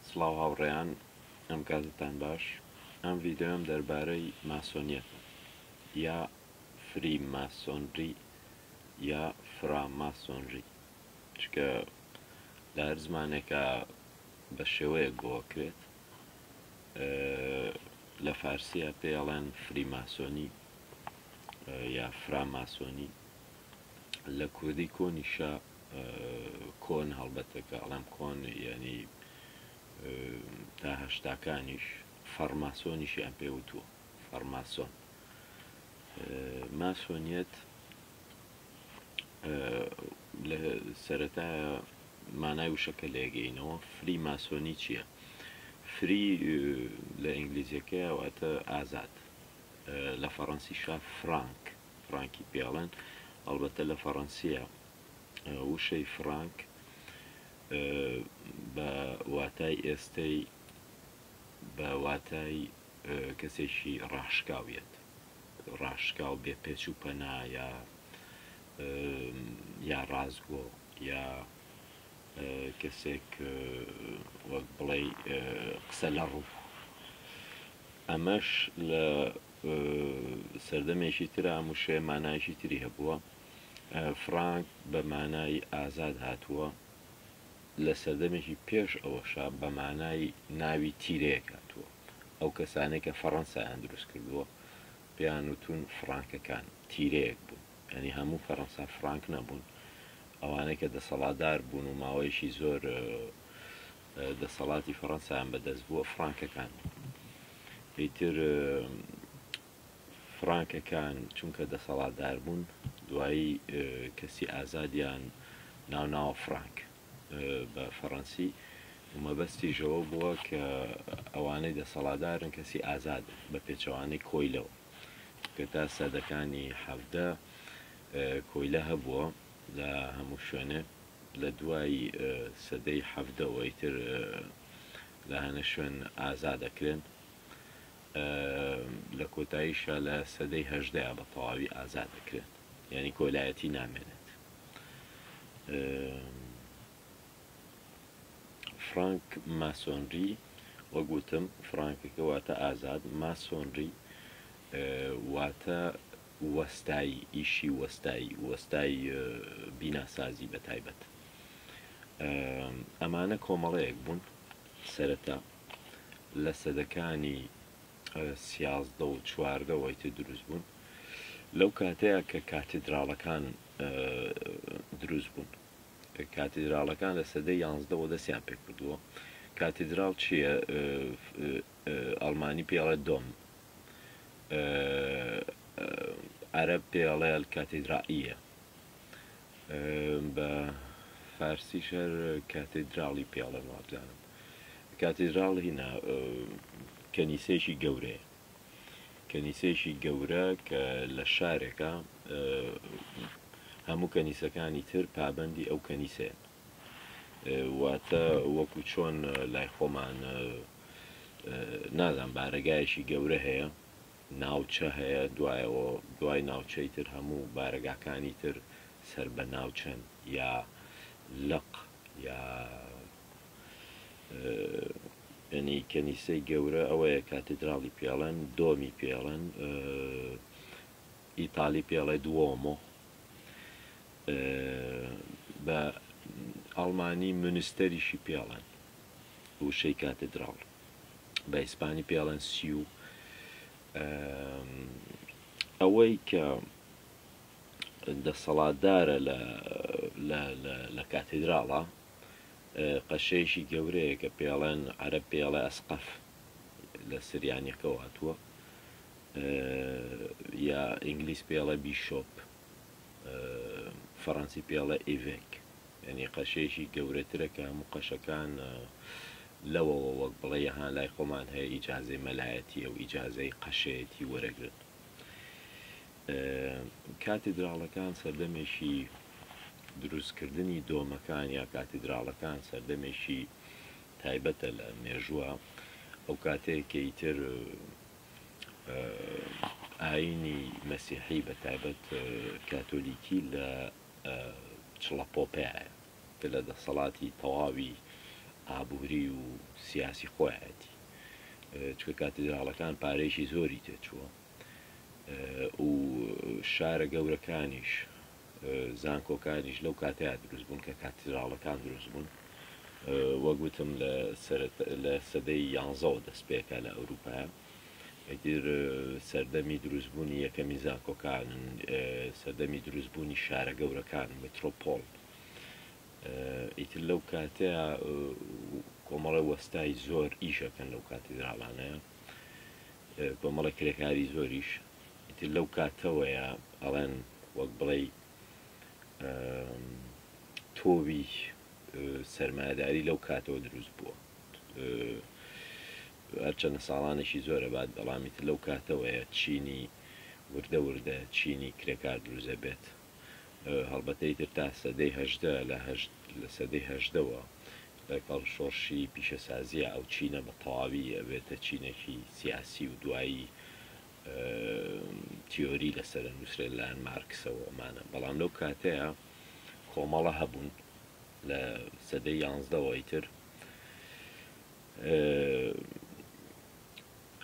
سڵاو هاوڕێیان، ئەم کاتتان باش. ئەم ڤیددیۆم دەربارەی ماسۆنیەتە، یا فری ماسۆنری یا فراماسۆنری، چکە لە هەر زمانێکە بە شێوەیە گۆکرێت. لە فارسیە پێڵێن فریماسۆنی یا فراماسۆنی، لە کوردی کۆنیشە کۆن هەڵبەتەکە ئەڵام کۆن یعنی تا هەشتاکانیش فەرماسۆنیشیان پێوتووە. فەرماسۆن ماسۆنیەت لە سەرەتایە مانای وشەکە لێگەینەوە. فری ماسۆنی چییە؟ فری لە ئینگلیزیەکەی واتە ئازاد، لە فەڕەنسیشا فرانکی پێڵێن. ئەڵبەتە لە فەڕەنسیە وشەی فرانک بە واتای ئێستەی بە واتای کەسێکی ڕاشکاویەت، ڕاشکاو بێ پێچ و پەنا یا ڕازگۆ یا کەسێک وەک بڵێ قسە لە ڕوو. ئەمەش لە سەردەمێکی ترە هەمووشێ مانایشی تری هەبووە. فرانک بە مانای ئازاد هاتووە، لە سەردەمێکی پێش ئەوەشا بە مانای ناوی تیرەیەک هاتووە. ئەو کەسانێک کە فەڕەنسایان دروست کردووە پێیان وتون فرانکەکان، تیرەیەک بوون، ینی هەموو فەڕەنسا فرانک نەبوون. ئەوانەی کە دەسەڵاتدار بوون و ماوەیەکی زۆر دەسەڵاتی فەڕەنسایان بەدەست بووە فرانکەکان. ئیتر فرانکەکان چونکە دەسەڵاتدار بوون، دوایی کەسی ئازادیان ناوناوە فرانک بە فەڕەنسی، و مەبەستی ژەوە بووە کە ئەوانەی دەسەڵاتدارن کەسی ئازاد بە پێچەوانەی کۆیلەوە، کە تا سەدەکانی حەڤدە کۆیلە هەبووە لە هەموو شوێنێ. لە دوای سەدەی حەڤدەوە ئیتر لە هەنە شوێن ئازادەکرێن. لە کۆتاییشە لە سەدەی هەژدەیە بە تەواوی ئازاد دەکرێن، یعنی کۆلایەتی نامێنێت. فرانک ماسۆنری وەگوتم، فرانکەکە واتە ئازاد، ماسۆنری واتە وەستایی، ئیشی وەستایی بیناسازی بە تایبەت. ئەمانە کۆمەڵەیەک بوون سەرەتا لە سەدەکانی 13 و 14 وایتە دروست بوون. لەو کاتەیە کە کاتیدراڵەکان دروست بوون، کاتیدراڵەکان لە سەدەی 11ەوە دەستیان پێ کردووە. کاتیدراڵ چییە؟ ئەڵمانی پێڵێ دۆم، عەرەب پێڵێ کاتیدرائیە، بە فارسی شەر کاتیدراڵی پێڵێن وابزانم. کاتیدراڵ هینا کەنیسەیەکی گەورەیە، کەنیسەیەکی گەورە کە لە شارێکە هەموو کەنیسەکانی تر پابەندی ئەو کەنیسەیە. واتە وەکو چۆن لای خۆمان نازان بارەگایەکی گەورە هەیە، ناوچە هەیە، دوای ناوچەی تر هەموو بارەگاکانی تر سەر بە ناوچەن یا لەق یا ینی کەنیسەی گەورە ئەوەیە کاتیدراڵی پێڵێن، دۆمی پێڵێن، ئیتالی پێڵێ دوۆمۆ، بە ئەڵمانی منستەریشی پێڵێن وشەی کاتیدراڵ، بە ئیسپانی پێڵێن سیو. ئەوەی کە دەسەڵاتدارە لە کاتیدراڵە قەشەیەکی گەورەیە کە پێڵێن عەرەب پێڵێ ئەسقەف، لە سریانیەکە هاتووە، یا ئینگلیس پێڵێ بیشۆپ، فەڕەنسی پێڵێ ئیڤێک، ینی قەشەیەکی گەورەترە کە هەموو قەشەکان لەوەوە وەک بڵێ یەهان لای خۆمان هەیە ئیجازەی مەلایەتی و ئیجازەی قەشەیەتی وەرەگرن. کاتیدراڵەکان سەردەمێکی دروستکردنی دۆمەکان یا کاتیدراڵەکان سەردەمێکی تایبەتە لە مێژووە. ئەو کاتەیەکە ئیتر ئاینی مەسیحی بە تایبەت کاتۆلیکی لە چڵەپۆپەیە، کە لە دەسەڵاتی تەواوی ئابووری و سیاسی خۆیەتی چکە کاتیدراڵەکان پارێکی زۆری تێچووە و شارە گەورەکانیش زانکۆکانیش لەو کاتەیە دروست بوون کە کاتیدراڵەکان دروست بوون وەک گوتم لە سەدەی 11 دەست پێکە لە ئەوروپا ئیتر سەردەمی دروستبوونی یەکەمی زانکۆکانن سەردەمی دروستبوونی شارە گەورەکان مترۆپۆل ئیتر لەو کاتەیە کۆمەڵە وەستای زۆر ئیشەکەن لەو کاتیدراڵانەیە کۆمەڵە کرێکاری زۆریش ئیتر لەو کاتەوەیە ئەڵێن وەک بڵێ تۆوی سەرمایەداری لەو کاتەوە دروست بووە هەرچەندە ساڵانێکی زۆرە بعد بەڵامی تر لەو کاتەوەیە چینی وردە وردە چینی کرێکار دروزە بێت هەڵبەتەی تر تا سەدەی هەژدە لە سەدەی هەژدەوە لەگەڵ شۆڕشی پیشەسازیە ئەو چینە بە تەواوی ئەبێتە چینێکی سیاسی و دوایی تیۆری لەسەر نووسرێت لایەن مارکسەوە ئەمانە بەڵام لەو کاتەیە کۆمەڵە هەبوون لە سەدەی 11ەوەی تر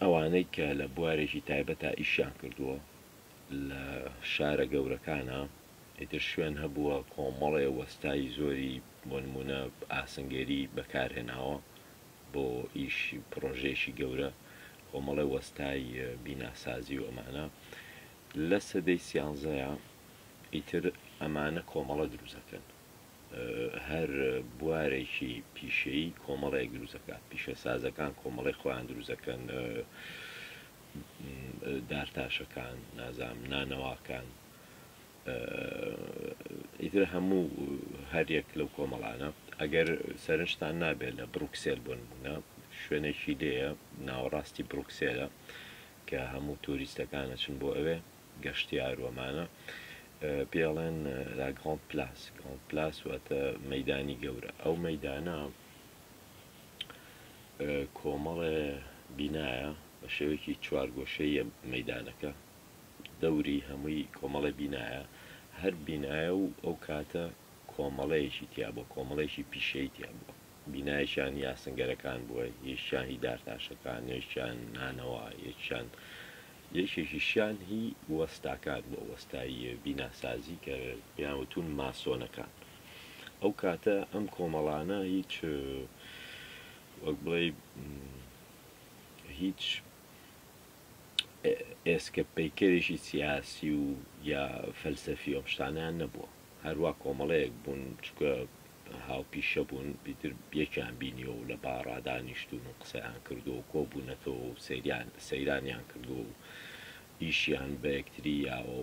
ئەوانەی کە لە بوارێکی تایبەتە ئیشیان کردووە لە شارە گەورەکانە ئیتر شوێن هەبووە کۆمەڵێ وەستای زۆری بۆ نمونە ئاسنگێری بەکارهێناوە بۆ ئیش پرۆژێکی گەورە کۆمەڵێ وەستای بیناسازی و ئەمانە لە سەدەی 11ەیە ئیتر ئەمانە کۆمەڵە دروستەکەن هەر بوارێکی پیشەیی کۆمەڵێک دروستەکات پیشەسازەکان کۆمەڵی خۆیان دروستەکەن دارتاشەکان نازام نانەواکان ئیتر هەموو هەریەک لەو کۆمەڵانە ئەگەر سەرنجتان نابێت لە بروکسێل بوون بوونە شوێنێکی لێیە ناوەڕاستی بروکسێلە کە هەموو توریستەکانە چن بۆ ئەوێ گەشتیار وەمانە پێڵێن لا گراند پلاس واتە مەیدانی گەورە ئەو مەیدانە کۆمەڵێ بینایە بە شێوەیەکی چوارگۆشەیە مەیدانەکە دەوری هەمووی کۆمەڵە بینایە هەر بینایە و ئەو کاتە کۆمەڵەیەکی تیا بۆ کۆمەڵێکی پیشەی تیا بووە بینایشان یاسنگەرەکان بووە یەکیان هی دارتاشەکان یەکیان نانەوە یەکێکیشیان هی وەستاکان بۆ وەستایی بیناسازی کە پیاوتون ماسۆنەکان ئەو کاتە ئەم کۆمەڵانە هیچ وەک بڵێ هیچ ئێسکە پەیکەرێکی سیاسی و یا فەلسەفی ئەم شتانیان نەبووە هەروە کۆمەڵەیەک بوون چکە هاوپیشە بوون بیتر یەکیان بینیەوە و لە باڕادانیشتون و قسەیان کردو و کۆبوونەتەوە و سەیرانیان کردو و ئیشیان بە یەکتری یاوە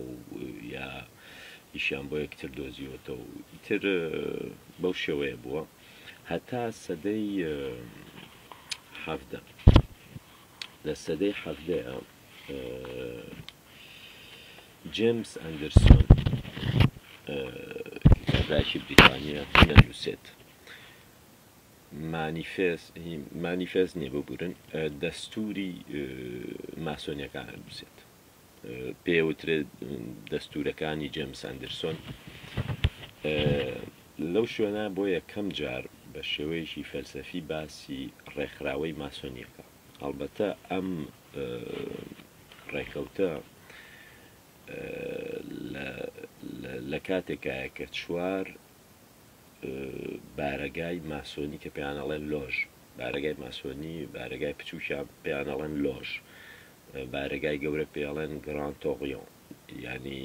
یا ئیشیان بۆ یەکتر دۆزیوەتەوە و ئیتر بەو شێوەیە بووە هەتا سەدەی حەڤدە لە سەدەی حەڤدەیە جێمس ئەندەرسۆن کابراایکی بریتانیا نەنووسێت مانیفێست نییە ببورن دەستوری ماسۆنیەکان نووسێت پێوترێت دەستورەکانی جێمس ئەندەرسۆن لەو شوێنە بۆ یەکەم جار بە شێوەیەکی فەلسەفی باسی ڕێکخراوەی ماسۆنیەکە هەڵبەتە ئەم ڕێکەوتە لە کاتێکایە کە چوار بارەگای ماسۆنی کە پێیانەڵێن لۆژ بارەگای ماسۆنی بارەگای بچووکیان پێیانەڵێن لۆژ بارەگای گەورە پێڵێن گران تۆڕیۆن ینی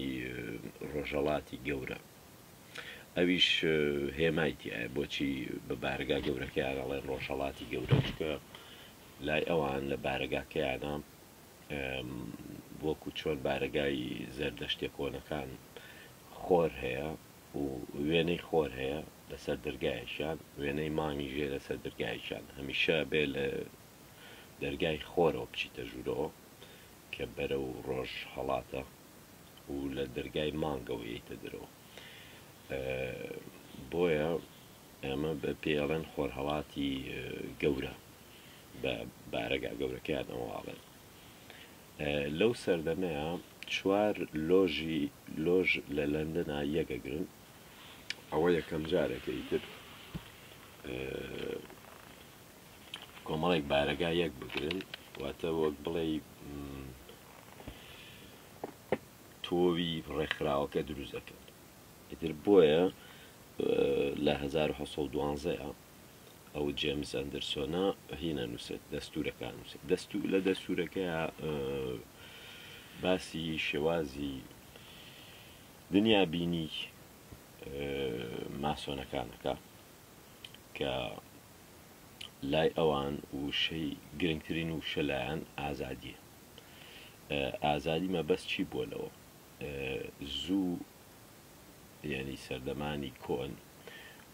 ڕۆژەڵاتی گەورە ئەویش هێمایتیایە بۆچی بە بارگا گەورەکەیانەڵێن ڕۆژەڵاتی گەورە چکە لای ئەوان لە بارەگاکەیانە وەکو چۆن بارەگای زەردەشتێ کۆنەکان خۆر هەیە و وێنەی خۆر هەیە لەسەر دەرگایشان وێنەی مانگی ژێ لەسەر دەرگایشان هەمیشە بێ لە دەرگای خۆرەوە بچیتە ژوورەوە کە بەرە و ڕۆژ هەڵاتە و لە دەرگای مانگەوە یەیتە دەرەوە بۆیە ئێمە بە پێڵێن خۆرهەڵاتی گەورە بە بارەگا گەورەکەیانەوەڵێن لەو سەردەمەیە چوار لۆژ لە لەندەنا یەکەگرن ئەوە یەکەم جارێکە ئیتر کۆمەڵێک بارەگا یەک بگرن واتە وەک بڵێ تۆوی ڕێکخراوەکە دروست دەکەن. ئیتر بۆیە لە 1912 ئەو جێمس ئەندرسۆنە هینە نووسێت دەستورەکان نووسێت لە دەستورەکەیە باسی شێوازی دنیا بینی ماسۆنەکانەکە کە لای ئەوان وشەی گرنگترین وشە لایەن ئازادیە. ئازادی مەبەست چی بۆ لەوە زوو یعنی سەردەمانی کۆن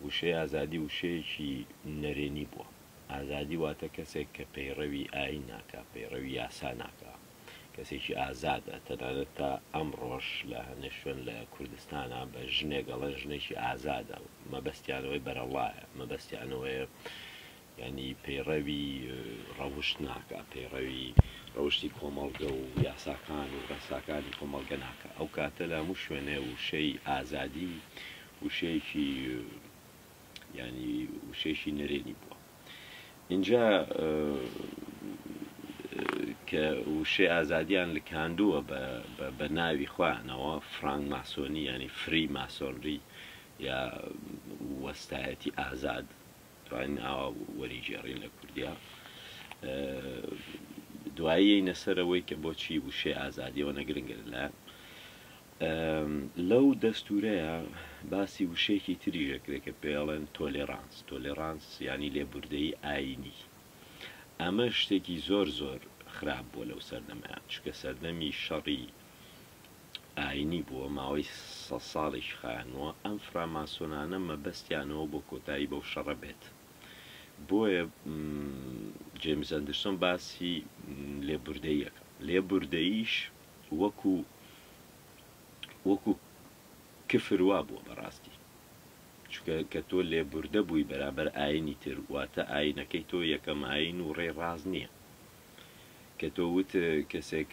وشەی ئازادی وشەیەکی نەرێنی بووە. ئازادی واتە کەسێک کە پەیڕەوی ئاین ناکا پەیڕەوی یاسا ناکا کەسێکی ئازادە. تەنانەت تا ئەمڕۆژ لە هەنێ شوێن لە کوردستانە بە ژنێگەڵە ژنێکی ئازادە مەبەستیانەوەی بەرەڵایە مەبەستیانەوەی ینی پەیڕەوی ڕەوشت ناکە پەیڕەوی ڕەوشتی کۆمەڵگە و یاساکان و ڕێساکانی کۆمەڵگە ناکە. ئەو کاتە لە هەموو شوێنێ وشەی ئازادی وشەیەکی ینی وشەیەکی نەرێنی بووە. اینجا کە وشەی ئازادیان لکاندووە بە ناوی خۆیانەوە فرانک ماسۆنی ینی فری ماسۆنری یا وەستایەتی ئازاد توانین ئاوا وەریگێڕین لە کوردیا. دوایی نەسەرەوەی کە بۆچی وشەی ئازادیەوە نەگرنگە لە لەو دەستورەیە باسی وشەیەکی تریژەکرێت کە پێڵێن تۆلێرانس ینی لێبوردەیی ئاینی. ئەمە شتێکی زۆر خراپ بووە لەو سەردەمەیان چکە سەردەمی شەڕی ئاینی بووە ماوەی 100 ساڵێکی خایانەوە. ئەم فراماسۆنانە مەبەستیانەوە بۆ کۆتایی بەو شەڕە بێت. بۆیە جێمس ئەندرسۆن باسی لێبوردەییەکە. لێبوردەییش وەکو کفر وا بووە بەڕاستی چکە کە تۆ لێبوردە بووی بەرامبەر ئاینی تر واتە ئاینەکەی تۆ یەکەم ئاین و ڕێڕاز نییە کە تۆ وت کەسێک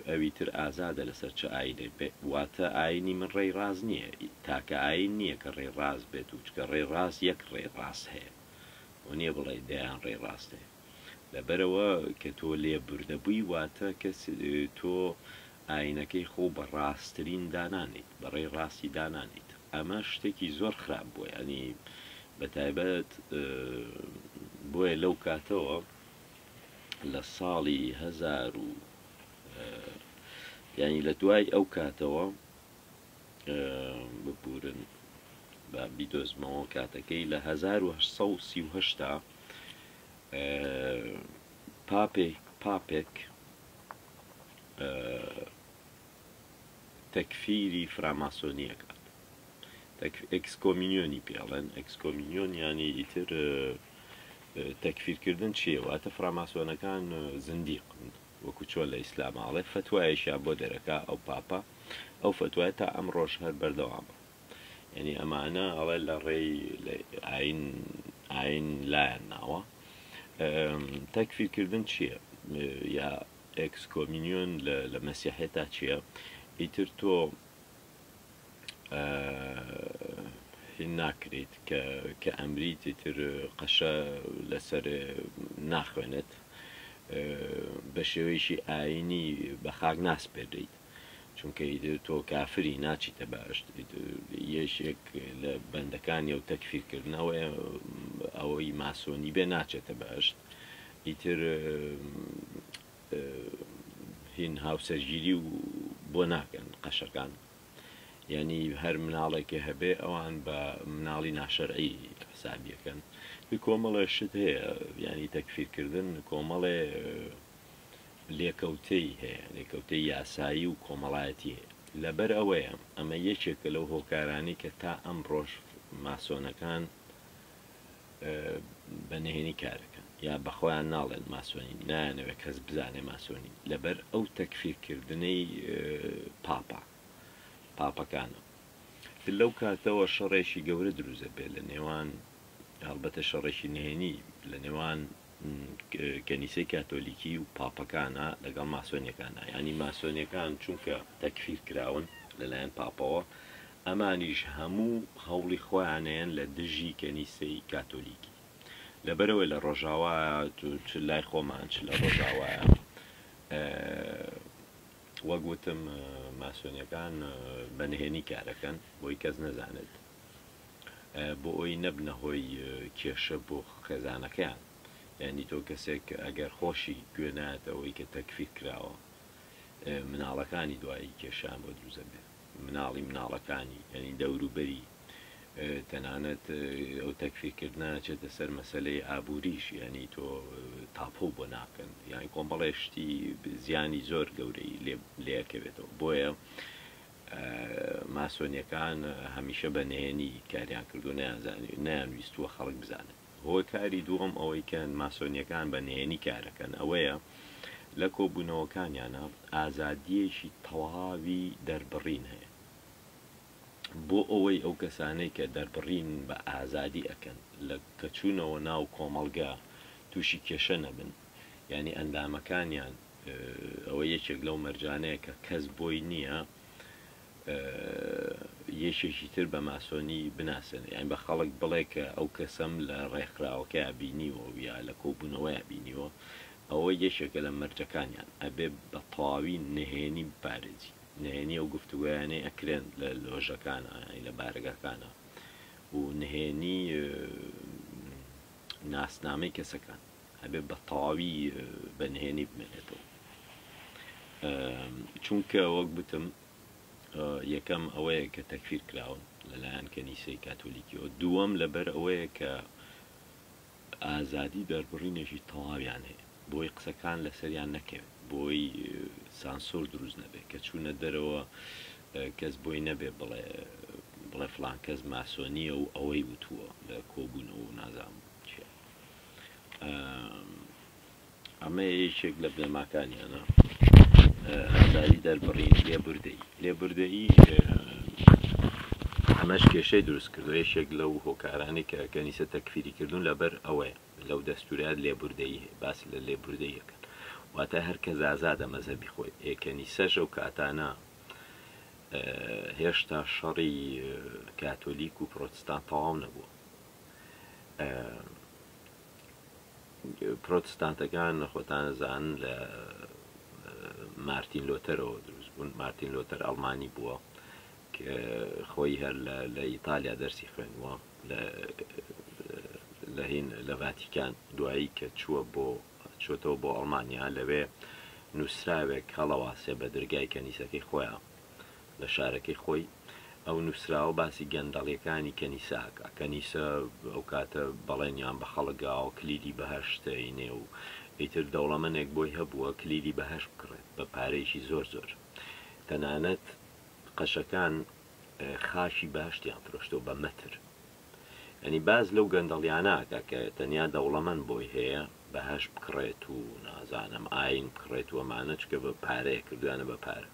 ئەوی تر ئازادە لەسەر چه ئاینێ واتە ئاینی من ڕێڕاز نییە تاکە ئاین نییە کە ڕێڕاز بێت و چکە ڕێڕاز یەک ڕێڕاست هەیە و نییە بڵێ دەیان ڕێڕاست هەیە. لەبەرەوە کە تۆ لێبوردە بووی واتە کەس تۆ ئاینەکەی خۆ بە ڕاستترین دانانیت بە ڕێڕاستی دانانیت. ئەمە شتێکی زۆر خراپ بووە ینی بەتایبەت بۆیە لەو کاتەوە لە ساڵی 1000 ینی لە دوای ئەو کاتەوە ببورن بە بیدۆزمەوە کاتەکەی لە 1838 پاپێک تەکفیری فراماسۆنیەکە ئەکسکۆمینیۆنی پێڵێن. ئەکسکۆمینیۆن ینی ئیتر تەکفیرکردن چییە واتە فراماسۆنەکان زندیقن وەکو چۆن لە ئیسلاماڵێ فتوایەشیان بۆ دەرەکە ئەو پاپە ئەو فتوایە تا ئەمڕۆژ هەر بەردەوامە. ینی ئەمانە ئەڵێ لە ڕێی ئاین لایەن ناوە. تەکفیرکردن چییە یا ئەکسکۆمینیۆن لە مەسیحێتا چییە؟ ئیتر تۆ هین ناکرێت کە ئەمریت ئیتر قەشە لەسەر ناخوێنێت بە شێوەیەکی ئاینی بە خاک ناسپێدەیت چونکە ئیتر تۆ کافری ناچیتە باشت. یەشێک لە بەندەکانی ئەو تەکفیرکردنەوە ئەوەی ماسۆنی بێ ناچێتە باشت. ئیتر هین هاوسەرگیری و بۆ ناکەن قەشەکان ینی هەر مناڵێکی هەبێ ئەوان بە مناڵی ناشەرعی حسابیەکەن. کۆمەڵە شت هەیە ینی تەکفیرکردن کۆمەڵێ لێکەوتەی هەیە لێکەوتەی یاسایی و کۆمەڵایەتی هەیە. لەبەر ئەوەیە ئەمە یەکێکە لەو هۆکارانی کە تا ئەم ڕۆژ ماسۆنەکان بەنهێنی کارەکەن یا بەخۆیان ناڵێن ماسۆنی نایەنەوێت کەس بزانێ ماسۆنی لەبەر ئەو تەکفیرکردنەی پاپەکانە. لەو کاتەوە شەڕێکی گەورە دروزە بێت لە نێوان هەڵبەتە شەڕێکی نهێنی لە نێوان کەنیسەی کاتۆلیکی و پاپەکانە لەگەڵ ماسۆنیەکانە. ینی ماسۆنیەکان چونکە تەکفیر کراون لەلایەن پاپەوە ئەمانیش هەموو هەوڵی خۆیانیان لە دژی کەنیسەی کاتۆلیکی. لەبەرەوەی لە ڕۆژاوا چ لای خۆمان چ لە ڕۆژاوایە وەک گوتم ماسۆنیەکان بەنهێنی کارەکەن بۆی کەس نەزانێت بۆ ئەوی نەبنە هۆی کێشە بۆ خێزانەکەیان یعنی تۆ کەسێک ئەگەر خۆشی گوێنایەتەوەی کە تەکفیر کراوە مناڵەکانی دوایی کێشان بۆ دروزە بێ مناڵی مناڵەکانی ینی دەوروبەری تەنانەت ئەو تەکفیرکردە چێتە سەر مەسلەی ئابووریش ینی تۆ تاپۆ بۆ ناکەن یانی کۆمەڵێشتی زیانی زۆر گەورەی لێەکەوێتەوە بۆیە ماسۆنیەکان هەمیشە بە نهێنی کاریان کردو نەیانویستووە خەڵک بزانێت هۆی کاری دووەم ئەوەی کە ماسۆنیەکان بە نهێنی کارەکەن ئەوەیە لە کۆبوونەوەکانیانە ئازادیەکی تەواوی دەربڕین هەیە بۆ ئەوەی ئەو کەسانەی کە دەربڕین بە ئازادی ئەکەن لە کەچوونەوە ناو کۆمەڵگا تووشی کێشە نەبن ینی ئەندامەکانیان ئەوە یەکێک لەو مەرجانەیە کە کەس بۆی نییە یەشێکی تر بە ماسۆنی بناسن یان بە خەڵک بڵێ کە ئەو کەسەم لە ڕێکخراوەکە بینیوە یا لە کۆبوونەوەی بینیوە ئەوە یەشێکە لە مەرجەکانیان ئەبێ بە تەواوی نهێنی بپارێزی نهێنی ئەو گفتوگویانەی ئەکرێن لە لۆژەکانە لە بارگەکانە و نهێنی ناسنامەی کەسەکان ئەبێ بە تەواوی بە نهێنی بمێنێتەوە چونکە وەک بتم یەکەم ئەوەیە کە تەکفیر کراون لەلایەن کەنیسەی کاتۆلیکیەوە دووەم لەبەر ئەوەیە کە ئازادی دەربڕینێکی تەواویان هەیە بۆی قسەکان لەسەریان نەکەوێت بۆی سانسۆر دروست نەبێت کە چوونە دەرەوە کەس بۆی نەبێ بڵێ فلان کەس ماسۆنیە و ئەوەی وتووە لە کۆبوونەوە و نازام چیە ئەمە یەکێک لە بنەماکانیانە ئازادی دەربڕین لێبوردەیی ئەمەش کێشەی دروست کردو یەکێک لەو هۆکارانی کە کەنیسە تەکفیری کردوون لەبەر ئەوەیە لەو دەستوریات لێبوردەیی باس لە لێبوردەیەکەن واتە هەر کەس ئازادە مەزهەبی خۆی کەنیسەش ئەو کاتانە هێشتا شەڕی کاتۆلیک و پرۆتستان تەواو نەبووە پرۆتستانتەکان خۆتانەزان لە مارتین لۆتەرەوە دروست بوون مارتین لۆتەر ئەڵمانی بووە کە خۆی هەر لە ئیتالیا دەرسی خوێنووە لە هین لە ڤاتیکان دوایی کە چۆتەوە بۆ ئەڵمانیا لەوێ نووسراوێک هەڵەواسێ بە دەرگای کەنیسەکەی خۆیان لە شارەکەی خۆی ئەو نووسراوە باسی گەندەڵیەکانی کەنیساکە کەنیسە ئەو کاتە بەڵێنیان بە خەڵگاوە کلیدی بەهەشتینێ و ئیتر دەوڵەمەندێک بۆی هەبووە کلیدی بەهەش بکڕێت بە پارەیەکی زۆر تەنانەت قەشەکان خاشی باشتیان فرۆشتەوە بە مەتر ئەنی باز لەو گەندەڵیاناکە کە تەنیا دەوڵەمەند بۆی هەیە بەهەش بکڕێت و نازانم ئاین بکڕێت وەمانە چکە بە پارەیە کردوانە بە پارە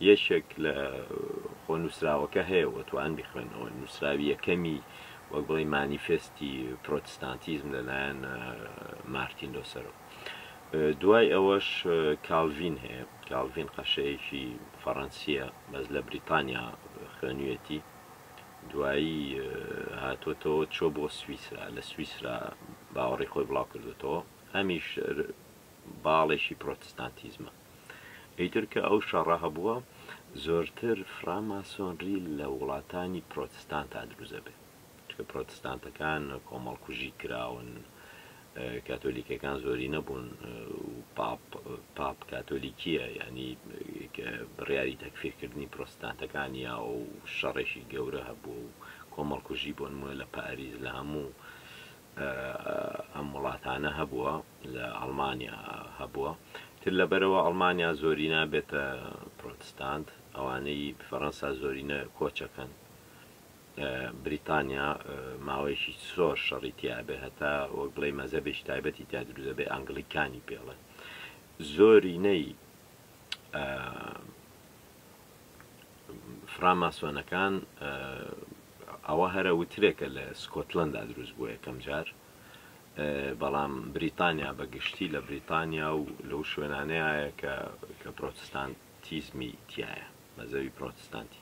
یەکێک لە خۆ نووسراوەکە هەیەەوە توان بخوێنەوە نووسراوی یەکەمی وەک بڵێ مانیفێستی پرۆتستانتیزم لەلایەن مارتین لۆسەرۆ دوای ئەوەش کالڤین هەیە کالڤین قەشەیەکی فەڕەنسیە بەس لە بریتانیا خوێنوێتی دوایی هاتوۆتەوە چۆ بۆ سویسرا لە سویسرا باوەڕی خۆی بڵاو کردوێتەوە هەمیش باڵێکی پرۆتستانتیزمە ئیتر کە ئەو شەڕە هەبووە زۆرتر فراماسۆنری لە وڵاتانی پرۆتستان تا دروزە بێت چکە پرۆتستانتەکان کۆمەڵکوژی کراون کاتۆلیکەکان زۆری نەبوون پاپ کاتۆلیکیە ینی بڕیاری تەکفیرکردنی پرۆتستانتەکانیە و شەڕێکی گەورە هەبوو و کۆمەڵکوژی بۆ نمونە لە پاریس لە هەموو ئەم وڵاتانە هەبووە لە ئەڵمانیا هەبووە تر لەبەرەوە ئەڵمانیا زۆری نابێتە پرۆتستانت ئەوانەی فەڕەنسا زۆرینە کۆچەکەن بریتانیا ماوەیەکی زۆر شەڕی تیابێ هەتا وەک بڵێ مەزەبێکی تایبەتی تا دروزە بێ ئەنگلیکانی پێڵێ زۆرینەی فراماسۆنەکان ئەوە هەرە وترێکە لە سکۆتلەندا دروست بووە یەکەم جار بەڵام بریتانیا بەگشتی لە بریتانیا و لەو شوێنانەیە کە پرۆتستانتیزمی تایە مەزەوی پرۆتستانتی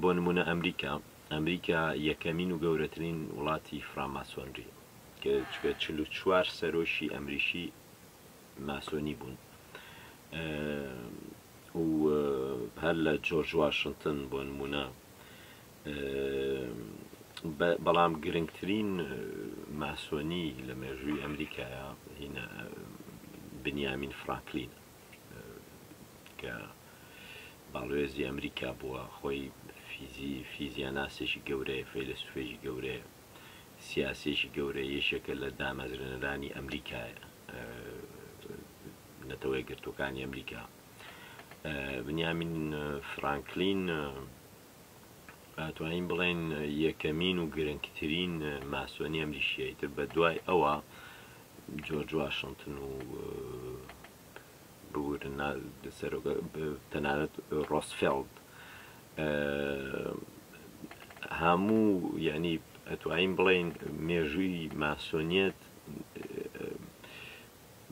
بۆ نمونە ئەمریکا ئەمریکا یەکەمین و گەورەترین وڵاتی فراماسۆنری کە 44 سەرۆشی ئەمریشی ماسۆنی بوون و هەر لە جۆرج واشنتن بۆ نمونە بەڵام گرنگترین ماسۆنی لە مێژووی ئەمریکایە هینە بنیامین فرانکلین کە باڵێزی ئەمریکا بووە خۆی فیزیاناسێکی گەورەیە فەیلسوفێکی گەورەیە سیاسێکی گەورە یەشێکە لە دامەزرێنەرانی ئەمریکایە نەتەوەی گرتوەکانی ئەمریکا بنیامین فرانکلین ئەتوانین بڵێن یەکەمین و گرنگترین ماسۆنی ئەمریشیایی تر بە دوای ئەوە جۆرج واشنتن و بورن تەنانەت ڕۆسفێلد هەموو یعنی ئەتوانین بڵێن مێژووی ماسۆنیەت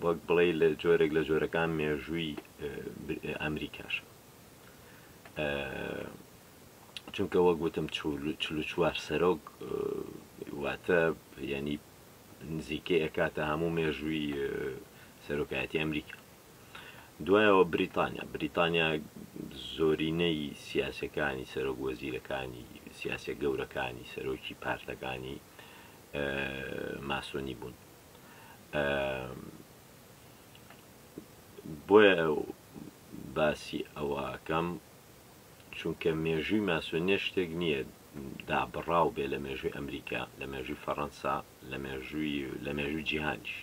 وەک بڵێ لە جۆرێک لە جۆرەکان مێژووی ئەمریکاشە چونکە وەک گوتم 44 سەرۆک واتە یعنی نزیکەی ئەکاتە هەموو مێژووی سەرۆکایەتی ئەمریکا دوایەوە بریتانیا زۆرینەی سیاسەکانی سەرۆک وەزیرەکانی سیاسە گەورەکانی سەرۆکی پارتەکانی ماسۆنی بوون بۆیە باسی ئەوەکەم چونکە مێژووی ماسۆنیە شتێک نییە دابڕاو بێ لە مێژووی ئەمریکا لە مێژووی فەڕەنسا لە مێژووی جیهانیش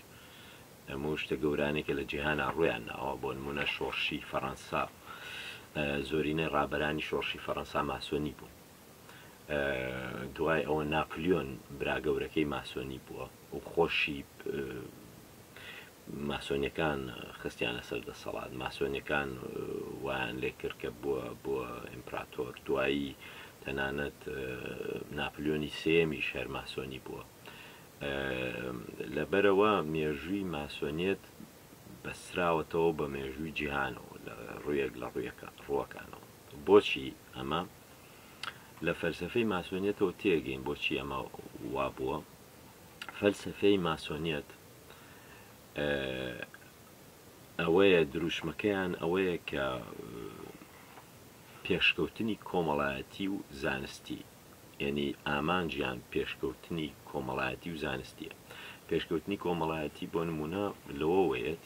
هەموو شتە گەورانێکە لە جیهانە ڕویان ناوە بۆ نمونە شۆڕشی فەڕەنسا زۆرینەی ڕابەرانی شۆڕشی فەڕەنسا ماسۆنی بوون دوای ئەوە ناپلیۆن براگەورەکەی ماسۆنی بووە و خۆشی ماسۆنیەکان خستیانە سەر دەسەڵات ماسۆنیەکان وایان لێ کرد کە بووە ئیمپراتۆر دوایی تەنانەت ناپلیۆنی سێمی شەر ماسۆنی بووە لەبەرەوە مێژووی ماسۆنیەت بەسراوەتەوە بە مێژووی جیهانەوە لە ڕوویەک لە ڕووەکانەوە بۆچی ئەمە لە فەلسفەی ماسۆنیەتەوە تێگەین بۆچی ئەمە وا بووە فەلسفەی ماسۆنیەت ئەوەیە دروشمەکەیان ئەوەیە کە پێشکەوتنی کۆمەڵایەتی و زانستی یعنی ئامانجیان پێشکەوتنی کۆمەڵایەتی و زانستیە پێشکەوتنی کۆمەڵایەتی بۆ نمونە لەوەوەیەت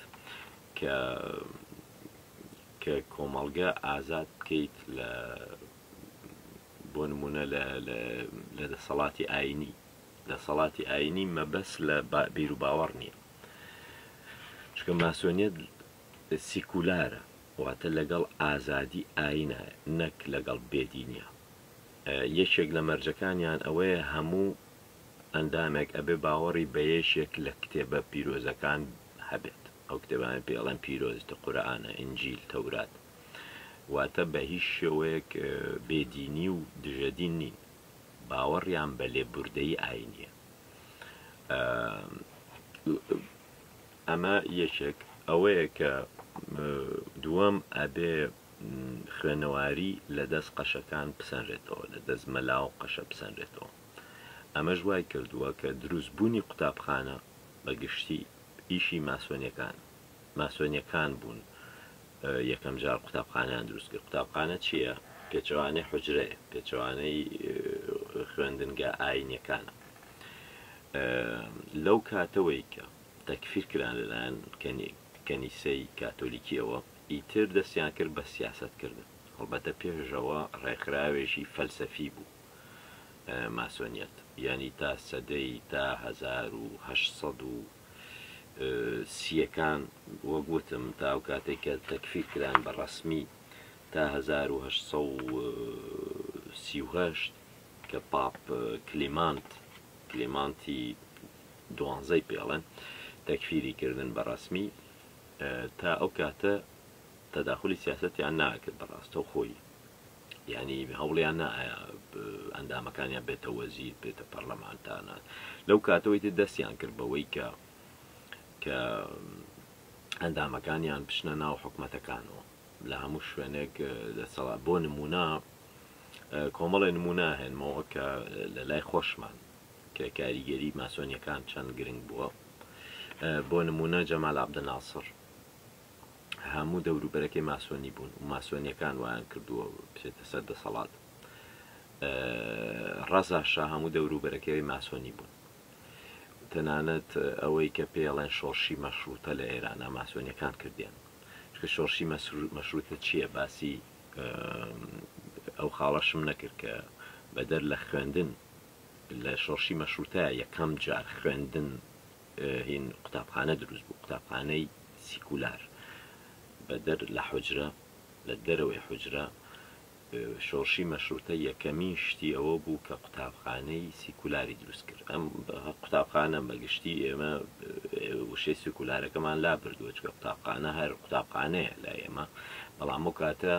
کە کۆمەڵگە ئازاد بکەیت لە بۆ نمونە لە دەسەڵاتی ئاینی دەسەڵاتی ئاینی مەبەست لە بیر و باوەڕ نییە چکە ماسۆنیەت سیکولارە واتە لەگەڵ ئازادی ئاینە نەک لەگەڵ بێدینیە یەکێک لە مەرجەکانیان ئەوەیە هەموو ئەندامێک ئەبێ باوەڕی بە یەشێک لە کتێبە پیرۆزەکان هەبێت ئەو کتێبان پێڵەن پیرۆزتە قورئانە ئینجیل تەورات واتە بە هیچ شێوەیەک بێدینی و دژەدین نین باوەڕیان بە لێبوردەی ئاینیە ئەمە یەکێک ئەوەیە کە دووەم ئەبێ خوێنەواری لە دەست قەشەکان بسەنرێتەوە لە دەست مەلاو قەشە بسەنرێتەوە ئەمەش وای کردووە کە دروستبوونی قوتابخانە بەگشتی ئیشی ماسۆنیەکان بوون یەکەم جار قوتابخانەیان دروست کرد قوتابخانە چییە؟ پێچەوانەی حوجرەیە پێچەوانەی خوێندنگە ئاینیەکانە لەو کاتەوەی کە تەکفیر کران لەلایەن کەنیسەی کاتۆلیکیەوە ئیتر دەستیان کرد بە سیاسەتکردن هەڵبەتە پێشەوە ڕێکخراوێکی فەلسەفی بوو ماسۆنیەت یعنی تا سەدەی تا 1830ەکان وەگوتم تا ئەو کاتێک کە تەکفیر کران بە ڕەسمی تا 1838 کە پاپ کلیمانتی دوانزەی پێڵێن تەکفیری کردن بە ڕەسمی تا ئەو کاتە تەداخلی سیاسەتیان ناکرد بەڕاستەو خۆی یعنی هەوڵیان نایە ئەندامەکانیان بێتە وەزیر بێتە پەرلەمانتانە لەو کاتەوەی دەستیان کرد بەوەی کە ئەندامەکانیان بچنە ناو حکومەتەکانەوە لە هەموو شوێنێک دەسەڵات بۆ نمونە کۆمەڵی نمونە هێنمەوە کە لە لای خۆشمان کە کاریگەری ماسۆنیەکان چەند گرنگ بووە. بۆ نمونە جەمال عەبدناسر هەموو دەوروبەرەکەی ماسۆنی بوون و ماسۆنیەکان وایان کردووە بچێتە سەر دەسەڵات. ڕەزا شا هەموو دەوروبەرەکەی ماسۆنی بوون. تەنانەت ئەوەی کە پێڵێن شۆڕشی مەشروتە لە ئێرانە ماسۆنیەکان کردیان. چکە شۆڕشی مەشروتە چییە؟ باسی ئەو خاڵەشم نەکرد کە بەدەر لە خوێندن لە شۆڕشی مەشروتە یەکەم جار خوێندن هین قوتابخانە دروست بوو، قوتابخانەی سیکولار بەدەر لە حوجرە، لە دەرەوەی حوجرە. شۆڕشی مەشروتە یەکەمین شتی ئەوە بوو کە قوتابخانەی سیکولاری دروست کرد. ئەم قوتابخانە بەگشتی ئێمە وشەی سیکولارەکەمان لا بردووە، چکە قوتابخانە هەر قوتابخانەیە لای ئێمە، بەڵام ئەو کاتە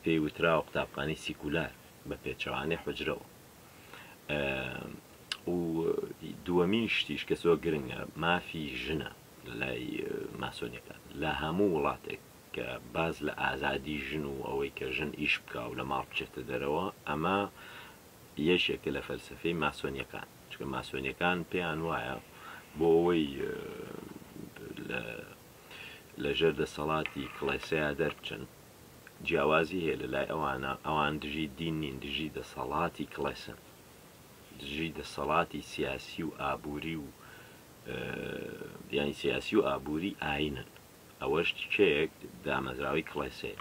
پێی وتراوە قوتابخانەی سیکولار بە پێچەوانەی حوجرەوە. و دووەمین شتیش کە زۆر گرنگە مافی ژنە لای ماسۆنیەکان لە هەموو وڵاتێک کە باز لە ئازادی ژن و ئەوەی کە ژن ئیش بکە و لە ماڵ بچێتە دەرەوە، ئەمە یەشێکە لە فەلسفەی ماسۆنیەکان، چکە ماسۆنیەکان پێیان وایە بۆ ئەوەی لە ژێر دەسەڵاتی کڵێسەیە دەربچن جیاوازی هەیە لە لای ئەوانە، ئەوان دژی دین نین، دژی دەسەڵاتی کڵێسن، دژی دەسەڵاتی سیاسی و ئابووری و یانی سیاسی و ئابووری ئاینن. ئەوەش چێک دامەزراوی کڵێسەیە.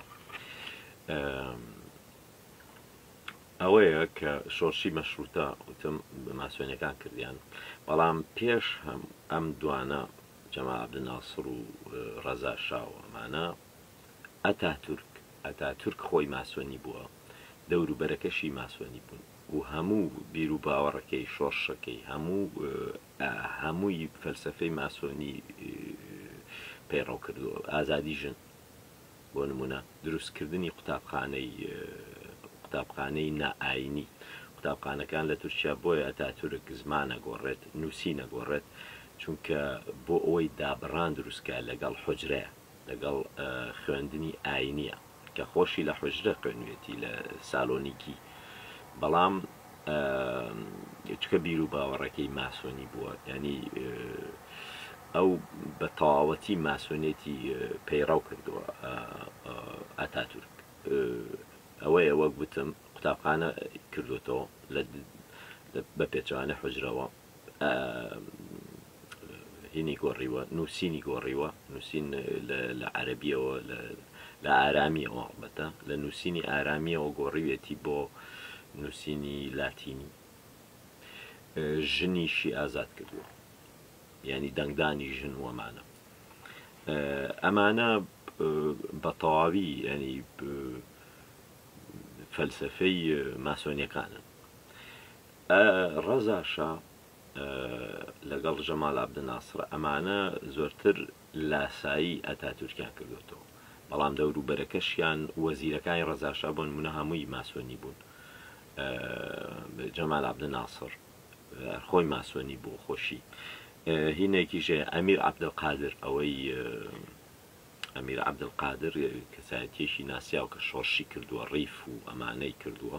ئەوەیە کە شۆڕشی مەشروتە وتم بە ماسۆنیەکان کردیان. بەڵام پێش ئەم دوانە جەمال عەبدناسر و ڕەزا شا و ئەمانە ئەتاتورک خۆی ماسۆنی بووە، دەوروبەرەکەشی ماسۆنی بوون و هەموو بیر و باوەڕەکەی شۆڕشەکەی هەمووی فەلسفەی ماسۆنی پەیڕەو کردووە. ئازادی ژن بۆ نمونە دروستکردنی قوتابخانەی نائاینی، قوتابخانەکان لە تورکیا بۆیە ئەتاتورک زمان نەگۆڕێت، نووسی نەگۆڕێت، چونکە بۆ ئەوەی دابڕان دروستکە لەگەڵ حوجرەیە، لەگەڵ خوێندنی ئاینیە کە خۆشی لە حوجرە خوێنوێتی لە سالۆنیکی. بەڵام چکە بیر و باوەڕەکەی ماسۆنی بووە، ینی ئەو بە تەواوەتی ماسۆنێتی پەیڕەو کردووە ئەتاتورک. ئەوەیە وەک گوتم قوتابخانە کردوێتەوە بە پێچەوانە حوجرەوە، هینی گۆڕیوە، نووسینی گۆڕیوە، نووسین لە عەرەبیەوە لە ئارامیەوە، ئەڵبەتە لە نووسینی ئارامیەوە گۆڕیوێتی بۆ نووسینی لاتینی. ژنیشی ئازاد کردووە، ینی دەنگدانی ژن وەمانە. ئەمانە بە تەواوی ینی فەلسفەی ماسۆنیەکانن. ڕەزا شا لەگەڵ جەمال عەبدناسر ئەمانە زۆرتر لاسایی ئەتاتورکیان کردوێتەوە، بەڵام دەوروبەرەکەشیان وەزیرەکانی ڕەزا شا بۆ نمونە هەمووی ماسۆنی بوون. جەمال عەبدناسر خۆی ماسۆنی بوو خۆشی. هینێکیشێ ئەمیر عەبدولقادر، ئەوەی ئەمیر عەبدولقادر کەسایەتیەشی ناسیاو کە شۆڕشی کردووە، ڕیف و ئەمانەی کردووە،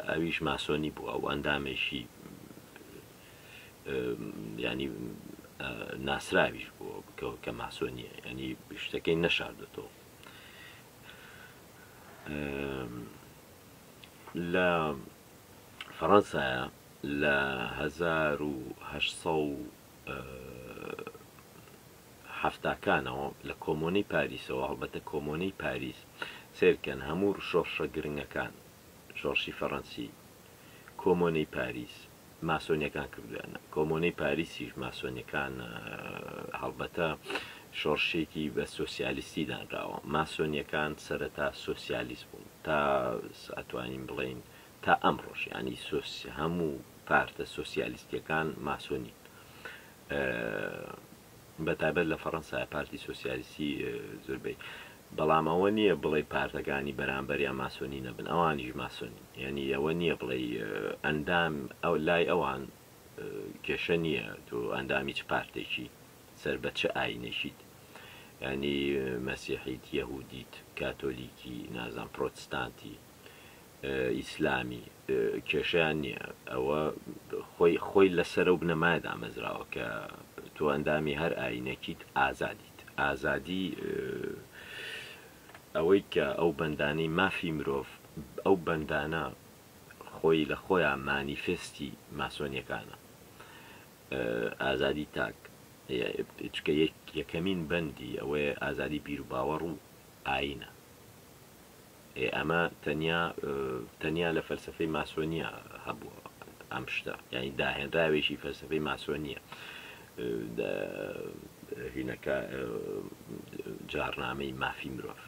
ئەویش ماسۆنی بووە و ئەندامێکی ینی ناسراویش بووە کە ماسۆنیە، ینی شتەکەی نەشاردێتەوە. لە فەڕەنسایە لە 1870کانەوە لە کۆمۆنەی پاریسەوە، هەڵبەتە کۆمۆنەی پاریس سێرکەن هەموو شۆڕشە گرنگەکان، شۆڕشی فەڕەنسی، کۆمۆنەی پاریس ماسۆنیەکان کردویانە. کۆمۆنەی پاریسیش ماسۆنیەکان هەڵبەتە شۆڕشێکی بە سۆسیالیستی دانراوە. ماسۆنیەکان سەرەتا سۆسیالیست بوون تا ئەتوانین بڵێین تا ئەمڕۆژ، ینی هەموو پارتە سۆسیالیستیەکان ماسۆنی. بەتایبەت لە فەڕەنسا پارتی سۆسیالیستی زۆربەی، بەڵام ئەوە نییە بڵێ پارتەکانی بەرامبەریان ماسۆنی نەبن، ئەوانیش ماسۆنی، ینی ئەوە نییە بڵێ ئەندام ئەو لای ئەوان کێشە نییە تۆ ئەندامی چ پارتێکی سەر بە چه ئاینێکیت، ینی مەسیحیت، یەهودیت، کاتۆلیکی، نازان پرۆتستانتی، ئیسلامی کێشیان نییە ئەوە خۆی لەسەر و بنەمای دامەزراوە کە تۆ ئەندامی هەر ئاینەکیت ئازادیت ئازادی ئەوەی کە ئەو بەندانەی مافی مرۆڤ ئەو بەندانە خۆی لە خۆیان مانیفستی ماسۆنیەکانە ئازادی تاک چکە یەکەمین بەندی ئەوەیە ئازادی بیر و باوەڕ و ئاینە ئەمە تەنیا لە فەلسفەی ماسۆنیە هەبووە ئەم شتە یعنی داهێنراوێکی فەلسفەی ماسۆنیە هینەکە جارنامەی مافی مرۆڤ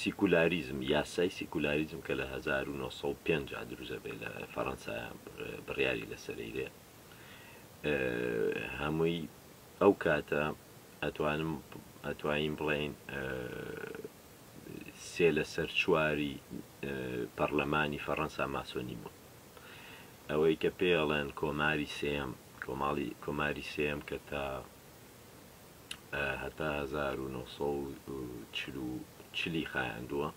سیکولاریزم یاسای سیکولاریزم کە لە 1905 دروزە بێ لە فەڕەنسا بڕیاری لەسەرەیرێ هەمووی ئەو کاتە ئەتوانین بڵێن سێ لە سەر چواری پەرلەمانی فەڕەنسا ماسۆنی بوو ئەوەی کە پێڵێن کۆماری سێم کۆماری سێم کە تا هەتا 1940 خایاندووە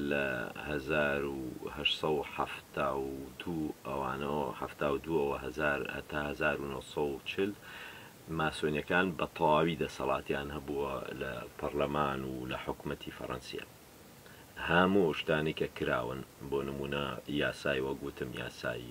لە 1872 ئەوانەوە 72ەوە هەتا 1940 ماسۆنیەکان بە تەواوی دەسەڵاتیان هەبووە لە پەرلەمان و لە حکومەتی فەڕەنسیە هەموو شتانی کە کراون بۆ نمونە یاسای وەگوتم یاسای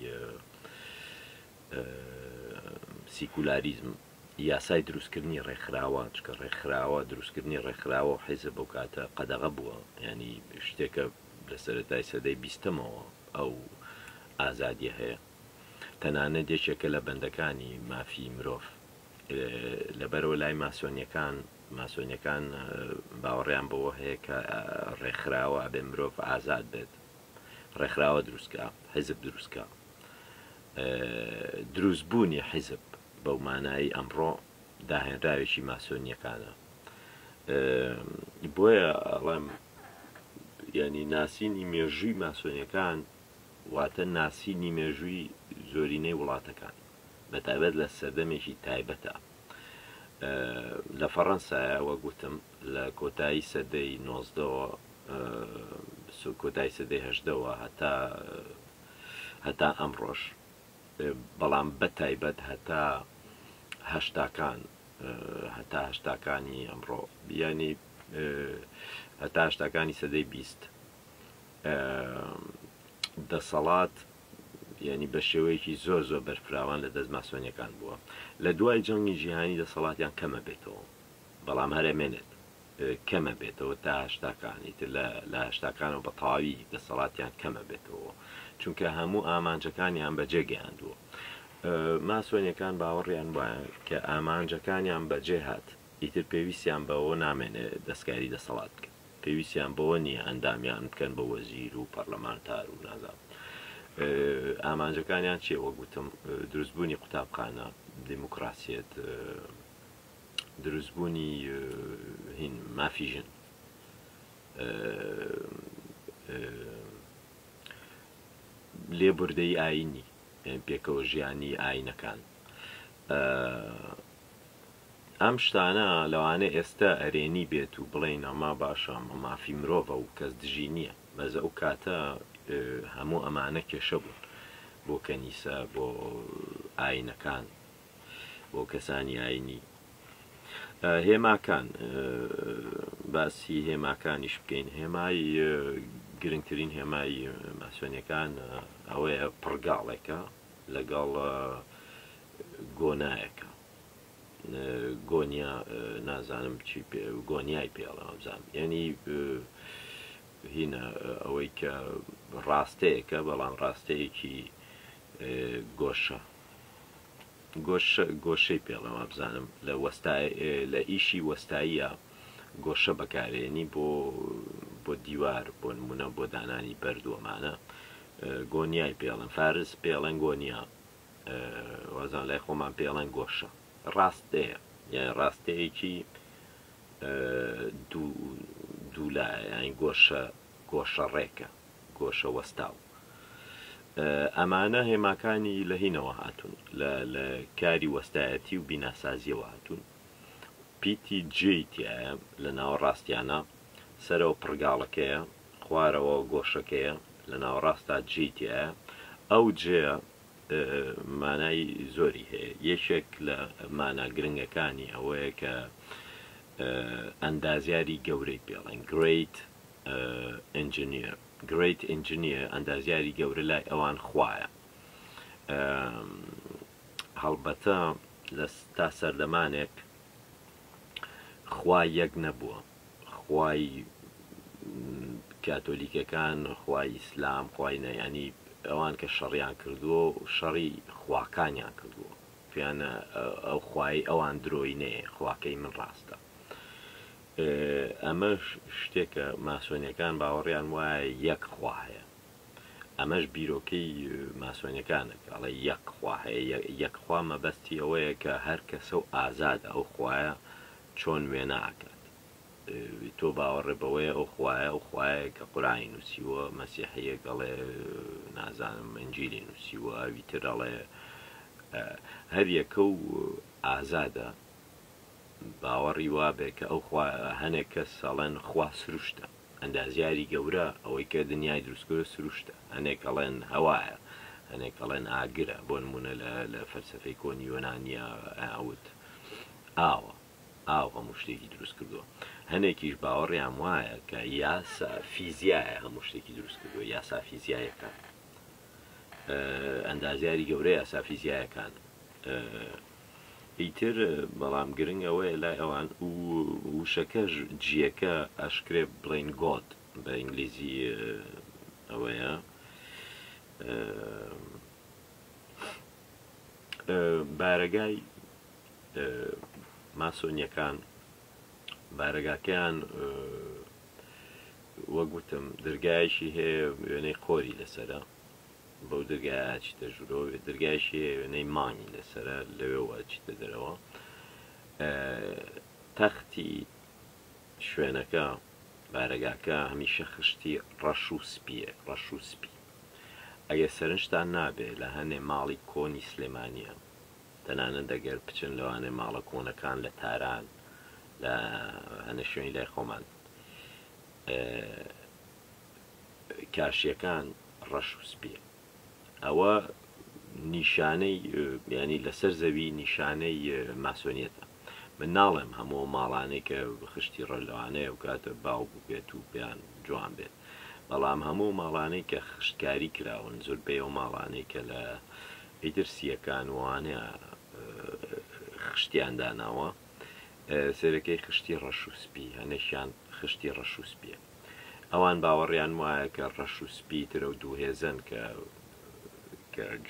سیکولاریزم یاسای دروستکردنی ڕێکخراوە چکە ڕێکخراوە دروستکردنی ڕێکخراوە و حیزب بەو کاتە قەدەغە بووە ینی شتێکە لە سەرەتای سەدەی بیستەمەوە ئەو ئازادیە هەیە تەنانەت یەکێکە لە بەندەکانی مافی مرۆڤ لەبەرەوە لای ماسۆنیەکان باوەڕیان بەوە هەیە کە ڕێکخراوە بێ مرۆڤ ئازاد بێت ڕێکخراوە دروستکە حیزب دروستکە دروستبوونی حیزب بەو مانایی ئەمڕۆ داهێنراوێکی ماسۆنیەکانە بۆیە ئەڵێم ینی ناسینی مێژووی ماسۆنیەکان واتە ناسینی مێژووی زۆرینەی وڵاتەکان بەتایبەت لە سەردەمێکی تایبەتە لە فەڕەنسایە وەگوتم لە کۆتایی سەدەی 19ەوە کۆتایی سەدەی 18ەوە هەتا ئەمڕۆژ بەڵام بەتایبەت هەتا هەشتاکانی ئەمڕۆ بیانی هەتا هەشتاکانی سەدەی 20 دەسەڵات ینی بە شێوەیەکی زۆر بەرفراوان لە دەست ماسۆنیەکان بووە لە دوای جەنگی جیهانی دەسەڵاتیان کەمە بێتەوە بەڵام هەرێمێنێت کەمە بێتەوە تا هەشتاکانی تر لە هەشتاکانەوە بە تەواوی دەسەڵاتیان کەمە بێتەوە چونکە هەموو ئامانجەکانیان بەجێ گەیاندووە ماسۆنیەکان باوەڕیان وایە کە ئامانجەکانیان بەجێ هات ئیتر پێویستیان بەوە نامێنێ دەستکاری دەسەڵات بکەن پێویستیان بەوە نییە ئەندامیان بکەن بە وەزیر و پەرلەمانتار و نازان ئامانجەکانیان چێ وەگوتم دروستبوونی قوتابخانە دیموکراسیەت دروستبوونی هین مافیژن لێبوردەی ئاینی پێکەوە ژیانی ئاینەکان ئەم شتانە لەوانەیە ئێستا ئەرێنی بێت و بڵێن ئەمە باشە مافی مرۆڤە و کەس دژی نییە بەزە ئەو کاتە هەموو ئەمانە کێشە بوون بۆ کەنیسە بۆ ئاینەکان بۆ کەسانی ئاینی هێماکان باسی هێماکانیش بکەین هێمای گرنگترین هێمای ماسۆنیەکان ئەوەیە پڕگاڵێکە لەگەڵ گۆنایەکە گۆنیا نازانم چی گۆنیای پێڵەوەزانم یعنی هینە ئەوەی کە ڕاستەیەکە بەڵام ڕاستەیەکی گۆشەی پێڵەوە بزانم لە ئیشی وەستاییە گۆشە بەکارێنی بۆ دیوار بۆ نمونە بۆ دانانی بەردووەمانە گۆنیای پێڵێن فارس پێڵێن گۆنیا وەزان لای خۆمان پێڵێن گۆشە ڕاستەیە یان ڕاستەیەکی دوولایە یانی گۆشە ڕێکە گۆشە وەستاو ئەمانە هێماکانی لە هینەوە هاتوون لە کاری وەستایەتی و بیناسازیەوە هاتوون پیتی جێیتیایە لە ناوە ڕاستیانە سەرەوە پڕگاڵەکەیە، خوارەوە گۆشەکەیە، لە ناوەڕاستە جیتیە. ئەو جێ مانای زۆری هەیە. یەکێک لە مانا گرنگەکانی ئەوەیە کە ئەندازیاری گەورەی پێڵێن گرێت ئینجینیر ئەندازیاری گەورە لای ئەوان خوایە. هەڵبەتە تا سەردەمانێک خوای یەک نەبووە. خوای کاتۆلیکەکان، خوای ئیسلام، خوای نەیانی ئەوان کە شەڕیان کردووە و شەڕی خواکانیان کردووە، پیانە ئەو خوای ئەوان درۆی نەیە، خواکەی من ڕاستە. ئەمەش شتێکە ماسۆنیەکان باوەڕیان وایە یەک خوا هەیە. ئەمەش بیرۆکەی ماسۆنیەکانە ئەڵێ یەک خوا هەیە. یەک خوا مەبەستی ئەوەیە کە هەر کەسە و ئازادە ئەو خوایە چۆن وێنە ئاکات. تۆ باوەڕێ بەوەیە ئەو خوایە ئەو خوایە کە قورئانی نووسیوە، مەسیحەیە گەڵێ نازانم ئەنجیلی نووسیوە، ئەویتر ئەڵێ هەر یەکە و ئازادە. باوەڕی وابێ کە ئەو هەنێک کەس سەڵێن خوا سروشتە، ئەندازیاری گەورە ئەوەی کە دنیای دروستکردە سروشتە، هەنێک ئەڵێن هەوایە، هەنێک ئەڵێن ئاگرە. بۆ نمونە لە فەلسەفەی کۆنی یۆنانیە ئەوت ئاوە، ئاو هەموو شتێکی دروست کردووە. هەنێکیش باوەڕیان وایە کە یاسا فیزیایە هەموو شتێکی دروست کردووە، یاسا فیزیایەکان، ئەندازیاری گەورە یاسا فیزیایەکان. ئیتر بەڵام گرنگ ئەوەیە لای ئەوان وشەکەش جیەکە ئەشکرێ بڵین گۆد بە ئینگلیزی ئەوەیە. بارەگای ماسۆنیەکان بارەگاکەیان وەگوتم دەرگایشی هەیە وێنەی قۆری لەسەرە، بەو دەرگایە چیتە ژوورەوە، دەرگایشی هەیە وێنەی مانی لەسەرە، لەوێوە چیتە دەرەوە. تەختی شوێنەکە بارەگاکە هەمیشە خشتی ڕەش و سپیە، ڕەش و سپی. ئەگە سەرنجتان نابێ لە هەنێ ماڵی کۆنی سلێمانیە، تەنانەت دەگەر بچن لەوانێ ماڵە کۆنەکان لە تاران لە هەنە شوێنی لای خۆمان، کاشیەکان ڕەش و سپیە. ئەوە نیشانەی ینی لەسەر زەوی نیشانەی ماسۆنیەتە. من ناڵێم هەموو ماڵانەی کە خشتی ڕەلوانەیە و کاتە باو بێت و پێیان جوان بێت، بەڵام هەموو ماڵانەی کە خشتکاری کراون، زۆربەی ئەو ماڵانەی کە لە ئیدرسیەکان وانەیە خشتیان داناوە، سەرەکەی خشتی ڕەش و سپی، هەنێشیان خشتی ڕەش و سپیە. ئەوان باوەڕیان وایە کە ڕەش و سپی ترە و دووهێزن کە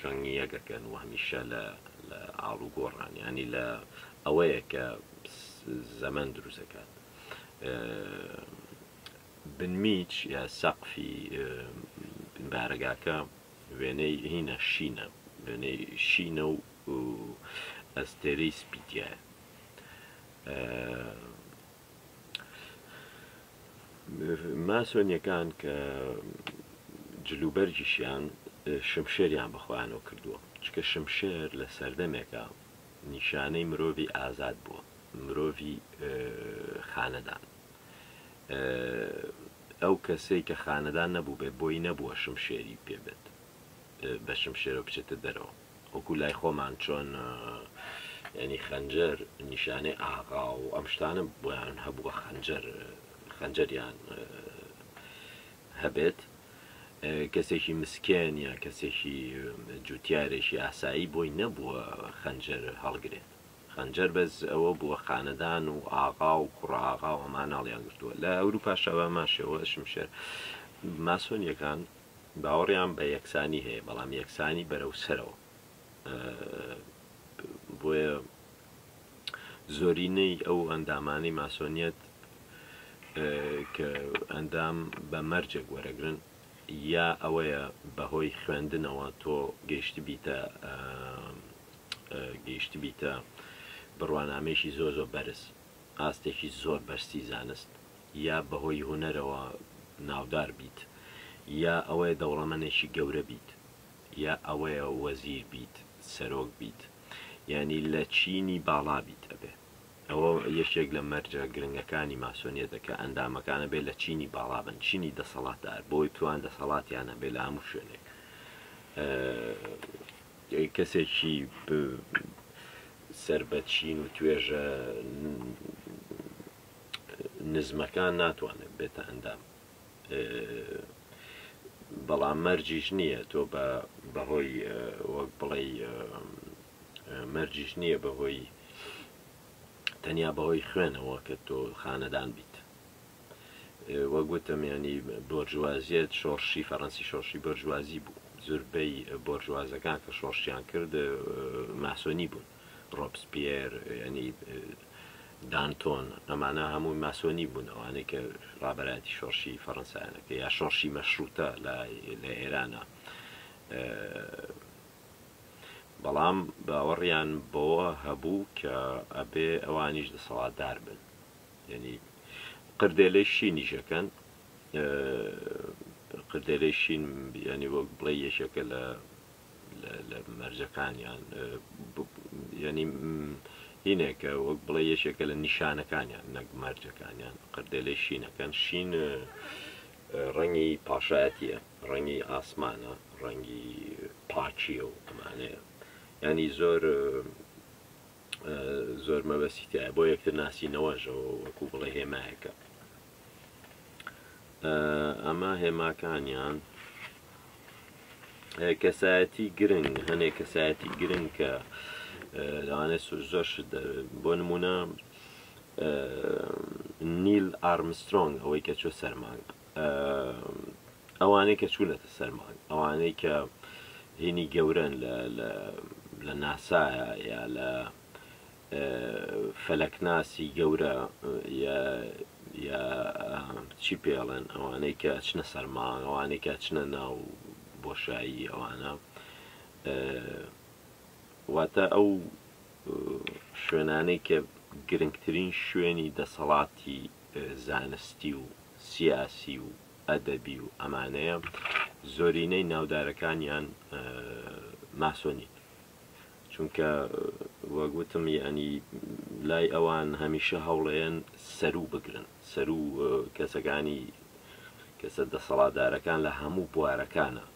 جەنگی یەکەکەن و هەمیشە لە ئاڵ و گۆڕان، ینی لە ئەوەیە کە زەمەن دروستەکات. بنمیچ یا سەقفی بارەگاکە وێنەی هینە شینە، وێنەی شینە و ئەستێرەی سپیتیایە. ماسۆنیەکان کە جلوبەرجیشیان شمشێریان بەخۆیانەوە کردووە، چکە شمشێر لە سەردەمێکە نیشانەی مرۆڤی ئازاد بووە، مرۆڤی خانەدان. ئەو کەسەی کە خانەدان نەبوو بێ بۆی نەبووە شمشێری پێبێت، بە شمشێرە بچێتە دەرەوە. وەکو لای خۆمان چۆن ینی خەنجەر نیشانەی ئاغا و ئەم شتانە بۆیان هەبووە خەنجەریان هەبێت. کەسێکی مسکێن یا کەسێکی جوتیارێکی ئاسایی بۆی نەبووە خەنجەر هەڵگرێت. خەنجەر بەس ئەوە بووە خانەدان و ئاغا و کوڕاغا و ئەمان ناڵیان گرتووە. لە ئەوروپاشەوە ماشەوە شمشێر. ماسۆنیەکان باوەڕیان بە یەکسانی هەیە، بەڵام یەکسانی بەرەو سەرەوە. بۆیە زۆرینەی ئەو ئەندامانی ماسۆنیەت کە ئەندام بە مەرجێک وەرەگرن، یا ئەوەیە بەهۆی خوێندنەوە تۆ گەیشتی بیتە بڕوانامێکی زۆر بەرز، ئاستێکی زۆر بەرزی زانست، یا بەهۆی هونەرەوە ناودار بیت، یا ئەوەیە دەوڵەمەندێکی گەورە بیت، یا ئەوەیە وەزیر بیت، سەرۆک بیت، ینی لە چینی باڵا بیت ئەبێ. ئەوە یەکێک لە مەرجە گرنگەکانی ماسۆنیەتە کە ئەندامەکانە بێت لە چینی باڵا بن، چینی دەسەڵاتدار بۆی توان دەسەڵاتیانە بێ لە هەموو شوێنێک. کەسێکی سەر بە چین و توێژە نزمەکان ناتوانێت بێتە ئەندام، بەڵام مەرجیش نییە تۆ بەهۆی وەک بڵێ مەرجیش نییە بەهۆی تەنیا بەهۆی خوێنەوە کە تۆ خانەدان بیت. وەک گوتم ینی بۆرژوازیەت شۆڕشی فەڕەنسی شۆڕشی بۆرژوازی بوو، زۆربەی بۆرژوازەکان کە شۆڕشیان کرد ماسۆنی بوون، ڕۆبسپێر ینی دانتۆن ئەمانە هەمووی ماسۆنی بوون، ئەوانەی کە ڕابەراتی شۆڕشی فەڕەنسایانەکە یا شۆڕشی مەشروتە لە ئێرانە، بەڵام باوەڕیان بەوە هەبوو کە ئەبێ ئەوانیش دەسەڵاتدار بن، ینی قردێلەی شینیشەکەن، قردێلەی شین ینی وەک بڵێ یەکێکە لە مەرجەکانیان، ینی هینێکە وەک بڵێ یەکێکە لە نیشانەکانیان نەک مەرجەکانیان، قردێلەی شینەکەن. شین ڕەنگی پاشایەتیە، ڕەنگی ئاسمانە، ڕەنگی پاچیە و ئەمانەیە، ینی زۆر مەبەستیتە بۆ یەکتر ناسینەوەژەوە وەکو بڵێ هێمایەکە. ئەمە هێماکانیان کەسایەتی گرنگ، هەنێک کەسایەتی گرنگ کە لەوانێت زۆر بۆ نمونە نیل ئارمسترۆنگ ئەوەی کە چوە سەرمانگ، ئەوانەی کە چوونەتە سەرمانگ، ئەوانەی کە هینی گەورەن لە ناسایە یا لە فەلەکناسی گەورە یا چی پێڵێن، ئەوانەی کە چنە سەرمانگ، ئەوانەی کە چنە ناو بۆشایی، ئەوانە واتە ئەو شوێنانەی کە گرنگترین شوێنی دەسەڵاتی زانستی و سیاسی و ئەدەبی و ئەمانەیە زۆرینەی ناودارەکانیان ماسۆنی، چونکە وەگوتم ینی لای ئەوان هەمیشە هەوڵەیەن سەرو بگرن، سەرو کەسەکانی کەسە دەسەڵاتدارەکان لە هەموو بوارەکانە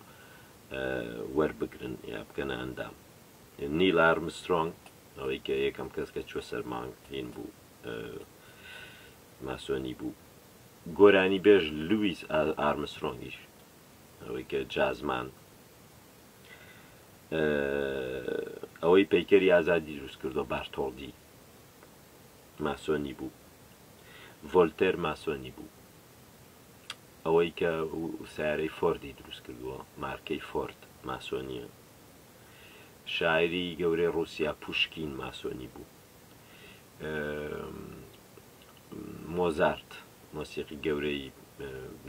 وەربگرن یا بکەنە ئەندام. نیل ئارمسترۆنگ ئەوەی کە یەکەم کەس کە چوە سەرمانگ هین بوو ماسۆنی بوو. گۆرانی بێژ لویس ئارمسترۆنگیش ئەوەی کە جازمان، ئەوەی پەیکەری ئازادی دروست کردو بارتۆڵدی ماسۆنی بوو. ڤۆلتێر ماسۆنی بوو، ئەوەی کە سیارەی فۆردی دروست کردووە مارکەی فۆرد ماسۆنیە. شاعری گەورەی ڕووسیا پوشکین ماسۆنی بوو. مۆزارت مۆسیقی گەورەی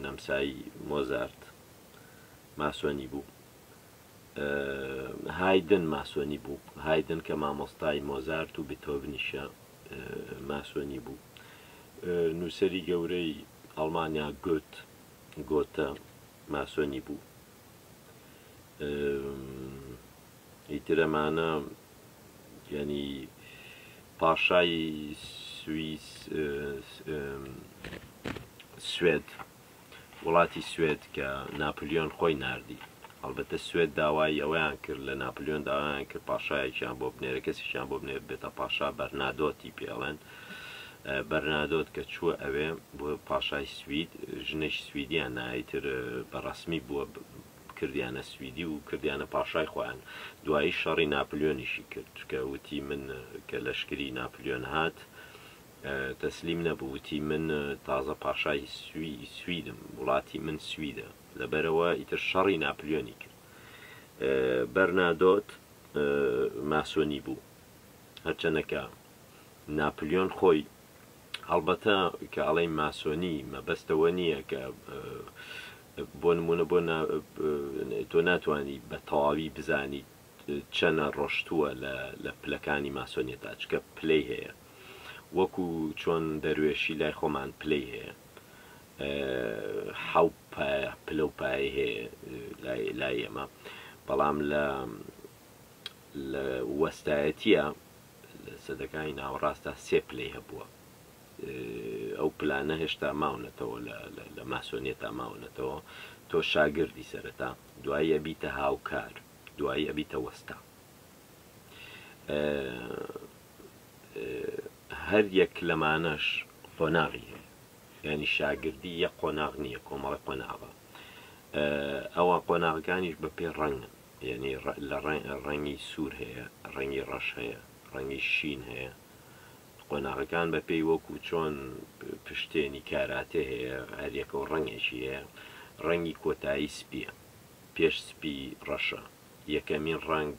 نەمسایی مۆزارت ماسۆنی بوو. هایدن ماسۆنی بوو، هایدن کە مامۆستای مۆزارت و بێتۆڤنیشە ماسۆنی بوو. نووسەری گەورەی ئەڵمانیا گۆتە ماسۆنی بوو. ئیتر ئەمانە ینی پاشای سوێد، وڵاتی سوێد کە ناپلیۆن خۆی ناردی، ئەڵبەتە سوێد داوای ئەوەیان کرد لە ناپلیۆن داوایان کرد پاشایەکیان بۆ بنێرە، کەسیشیان بۆ بنێر بێتە پاشا بەرنادۆتی پێڵێن. بەرنادۆت کە چووە ئەوێ بۆ پاشای سوید، ژنێکی سویدیان نایتر بەڕەسمی بووە کردیانە سویدی و کردیانە پاشای خۆیان. دوایی شەڕی ناپلیۆنیشی کرد کە وتی من کە لەشکری ناپلیۆن هات تەسلیم نەبوو، وتی من تازە پاشای سویدم، وڵاتی من سویدە، لەبەرەوە ئیتر شەڕی ناپلیۆنی کرد. بەرنادۆت ماسۆنی بوو، هەرچەندەکە ناپلیۆن خۆی هەڵبەتە کە ئەڵێ ماسۆنی مەبەستەوە نییە کە بۆ نمونە تۆ ناتوانانی بە تەواوی بزانی چەنە ڕۆشتووە لە پلەکانی ماسۆنیەتا، چکە پلەی هەیە، وەکو چۆن دەروێشی لای خۆمان پلەی هەیە، حەوت پلە و پایە هەیە لای ئێمە، بەڵام لە وەستایەتیە سەدەکانی ناوەڕاستە سێ پلەی هەبووە. ئەو پلانە هێشتا ماونەتەوە لە ماسۆنیێتا ماونەتەوە. تۆ شاگردی سەرەتا، دوایی ئەبیتە هاوکار، دوایی ئەبیتە وەستا. هەر یەک لەمانەش قۆناغی هەیە، ینی شاگردی یەک قۆناغ نییە، کۆمەڵی قۆناغە. ئەوە قۆناغەکانیش بە پێ ڕەنگن، یعنی لە ڕەنگی سوور هەیە، ڕەنگی ڕەش هەیە، ڕەنگی شین هەیە. قۆناغەکان بە پێی وەکو چۆن پشتێنی کاراتێ هەیە، هەریەکەوە ڕەنگێکی هەیە. ڕەنگی کۆتایی سپیە، پێش سپی ڕەشە، یەکەمین ڕەنگ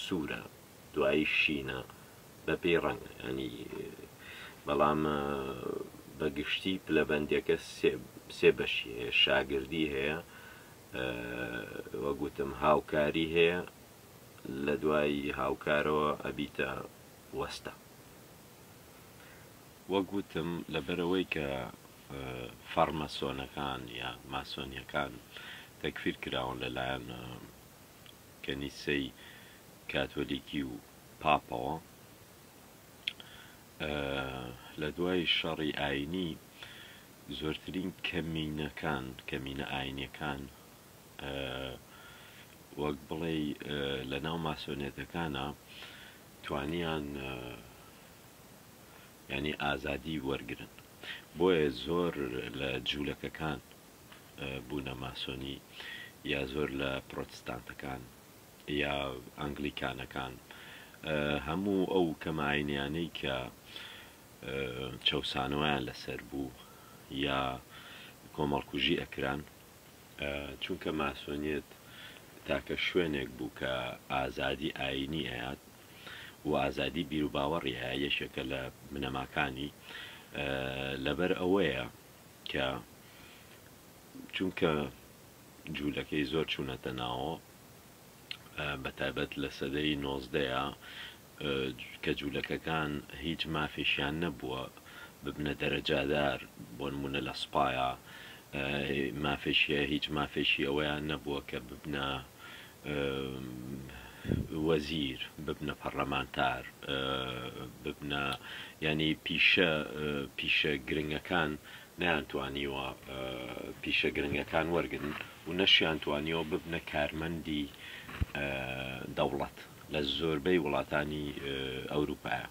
سوورە، دوایی شینە، بە پێی ڕەنگە. ینی بەڵام بەگشتی پلەبەندێکە سێ بەشی هەیە، شاگردی هەیە، وەگوتم هاوکاری هەیە، لە دوای هاوکارەوە ئەبیتە وەستە. وەگوتم لەبەرەوەی کە فەرمەسۆنەکان یا ماسۆنیەکان تەکفیر کراون لەلایەن کەنیسەی کاتۆلیکی و پاپەوە، لە دوای شەڕی ئاینی زۆرترین کەمینە ئاینیەکان وەک بڵێ لە ناو ماسۆنیەتەکانە توانیان ینی ئازادی وەرگرن. بۆیە زۆر لە جوولەکەکان بوونە ماسۆنی، یا زۆر لە پرۆتستانتەکان یا ئەنگلیکانەکان، هەموو ئەو کەمائینیانەی کە چەوسانەوەیان لەسەر بوو یا کۆمەڵکوژی ئەکران، چونکە ماسۆنیەت تاکە شوێنێک بوو کە ئازادی ئاینی هەیەات و ئازادی بیر و باوەڕی هەیە، یەشێکە لە بنەماکانی. لەبەر ئەوەیە کە چونکە جوولەکەی زۆر چوونەتە ناوە، بەتایبەت لە سەدەی 19ەیە کە جوولەکەکان هیچ مافێشیان نەبووە ببنە دەرەجادار، بۆ نمونە لە سوپایە مافێشیە، هیچ مافێشی ئەوەیان نەبووە کە ببنە وەزیر، ببنە پەرلەمانتار، ببنە ینی پیشە گرنگەکان نەیانتوانیوە پیشە گرنگەکان وەرگن و نەشیان توانیەوە ببنە کارمەندی دەوڵەت لە زۆربەی وڵاتانی ئەوروپایە.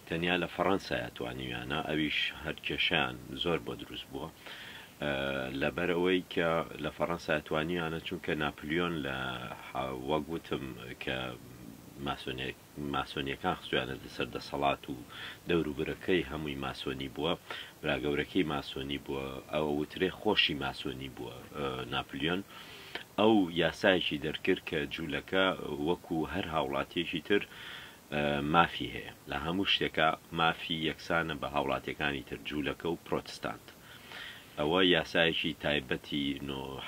تەنیا لە فەڕەنسایە توانیویانە، ئەویش هەر کێشیان زۆر بۆ دروست بووە، لەبەر ئەوەی کە لە فەڕەنسا توانیانە، چونکە ناپلیۆن لە وەگوتم کە ماسۆنیەکان خستویانە لەسەر دەسەڵات و دەوروبرەکەی هەمووی ماسۆنی بووە، براگەورەکەی ماسۆنی بووە، ئەوە وترێ خۆشی ماسۆنی بووە ناپلیۆن. ئەو یاسایەکی دەرکرد کە جوولەکە وەکو هەر هاوڵاتیەکی تر مافی هەیە، لە هەموو شتێکە مافی یەکسانە بە هاوڵاتیەکانی تر، جوولەکە و پرۆتستانت. ئەوە یاسایەکی تایبەتی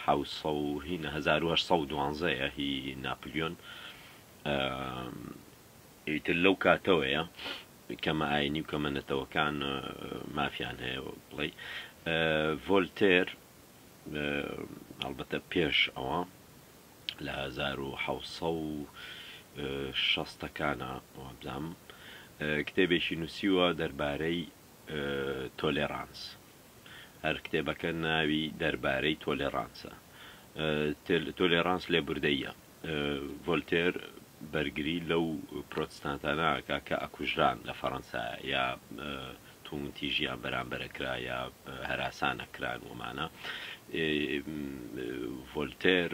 1812 هی ناپلیۆن ئیتر لەو کاتەوەیە کەمە ئاینی و کەمەنەتەوەکان مافیان هەیە. بڵێ ڤۆلتێر هەڵبەتە پێش ئەوە لە 1860ەکانە بزانم کتێبێکی نووسیوە دەربارەی تۆلێرانس. هەر کتێبەکە ناوی دەربارەی تۆلێرانسە. تۆلێرانس لێبوردەیە. ڤۆلتێر بەرگری لەو پرۆتستانتانەکە کە ئەکوژران لە فەڕەنسا یا توونتیژیان بەرامبەرەکرا یا هەراسانەکران ومانە. ڤۆلتێر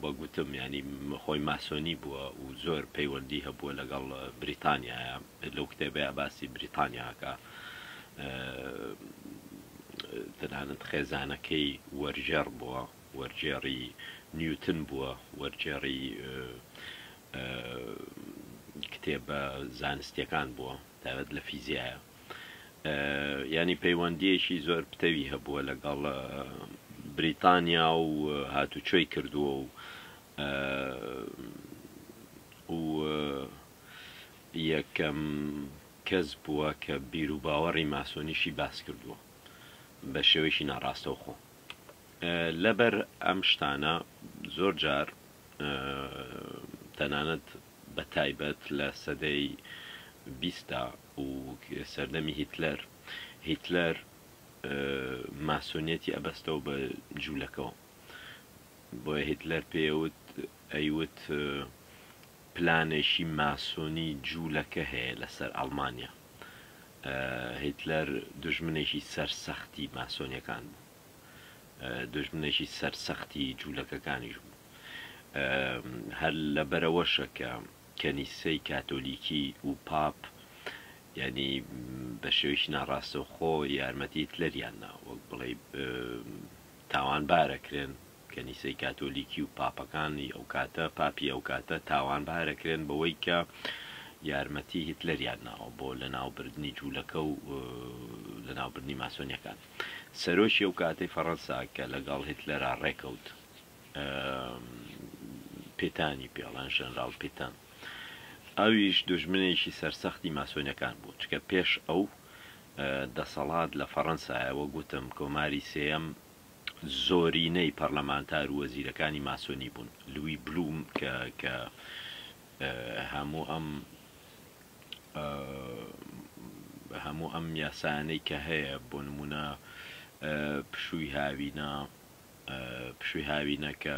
بەگوتم ینی خۆی ماسۆنی بووە و زۆر پەیوەندی هەبووە لەگەڵ بریتانیایە. لەو کتێبەیە باسی بریتانیاکە، تەنانەت خێزانەکەی وەرجێڕ بووە، وەرجێڕی نیوتن بووە، وەرجێڕی کتێبە زانستیەکان بووە، تایبەت لە فیزیایە. ینی پەیوەندیەکی زۆر پتەوی هەبووە لەگەڵ بریتانیا و هاتوچۆی کردووە و یەکەم کەس بووە کە بیر و باوەڕی ماسۆنیشی باس کردووە بە شێوەیەکی ناڕاستەوخۆ. لەبەر ئەم شتانە زۆر جار تەنانەت بە تایبەت لە سەدەی 20دا و سەردەمی هیتلەر ماسۆنیەتی ئەبەستەوە بە جوولەکەەوە بۆیە هیتلەر پێوت ئەیوت پلانێکی ماسۆنی جوولەکە هەیە لەسەر ئەڵمانیا. هیتلەر دژمنێکی سەرسەختی ماسۆنیەکان بوو، دژمنێکی سەرسەختی جوولەکەکانیش بوو. هەر لەبەرەوەشە کە کەنیسەی کاتۆلیکی و پاپ یعنی بە شێوەیەکی ناڕاستەوخۆ یارمەتی هیتلەریاننا وەک بڵێ تاوانبارەکرێن کەنیسەی کاتۆلیکی و پاپەکانی ئەو کاتە پاپی ئەو کاتە تاوانبارەکرێن بەوەی کە یارمەتی هیتلەریان ناوە بۆ لە ناوبردنی جوولەکە و لە ناوبردنی ماسۆنیەکان. سەرۆکی ئەو کاتەی فەڕەنسا کە لەگەڵ هیتلەرا ڕێکەوت پێتانی پێڵان ژەنراڵ پێتان، ئەویش دژمنێکی سەرسەختی ماسۆنیەکان بوو، چکە پێش ئەو دەسەڵات لە فەڕەنسایەوە گوتم کۆماری سێەم زۆرینەی پەرلەمانتار و وەزیرەکانی ماسۆنی بوون. لوی بلوم کە هەموو ئەم یاسانەی کە هەیە بۆ نمونە پشووی هاوینە کە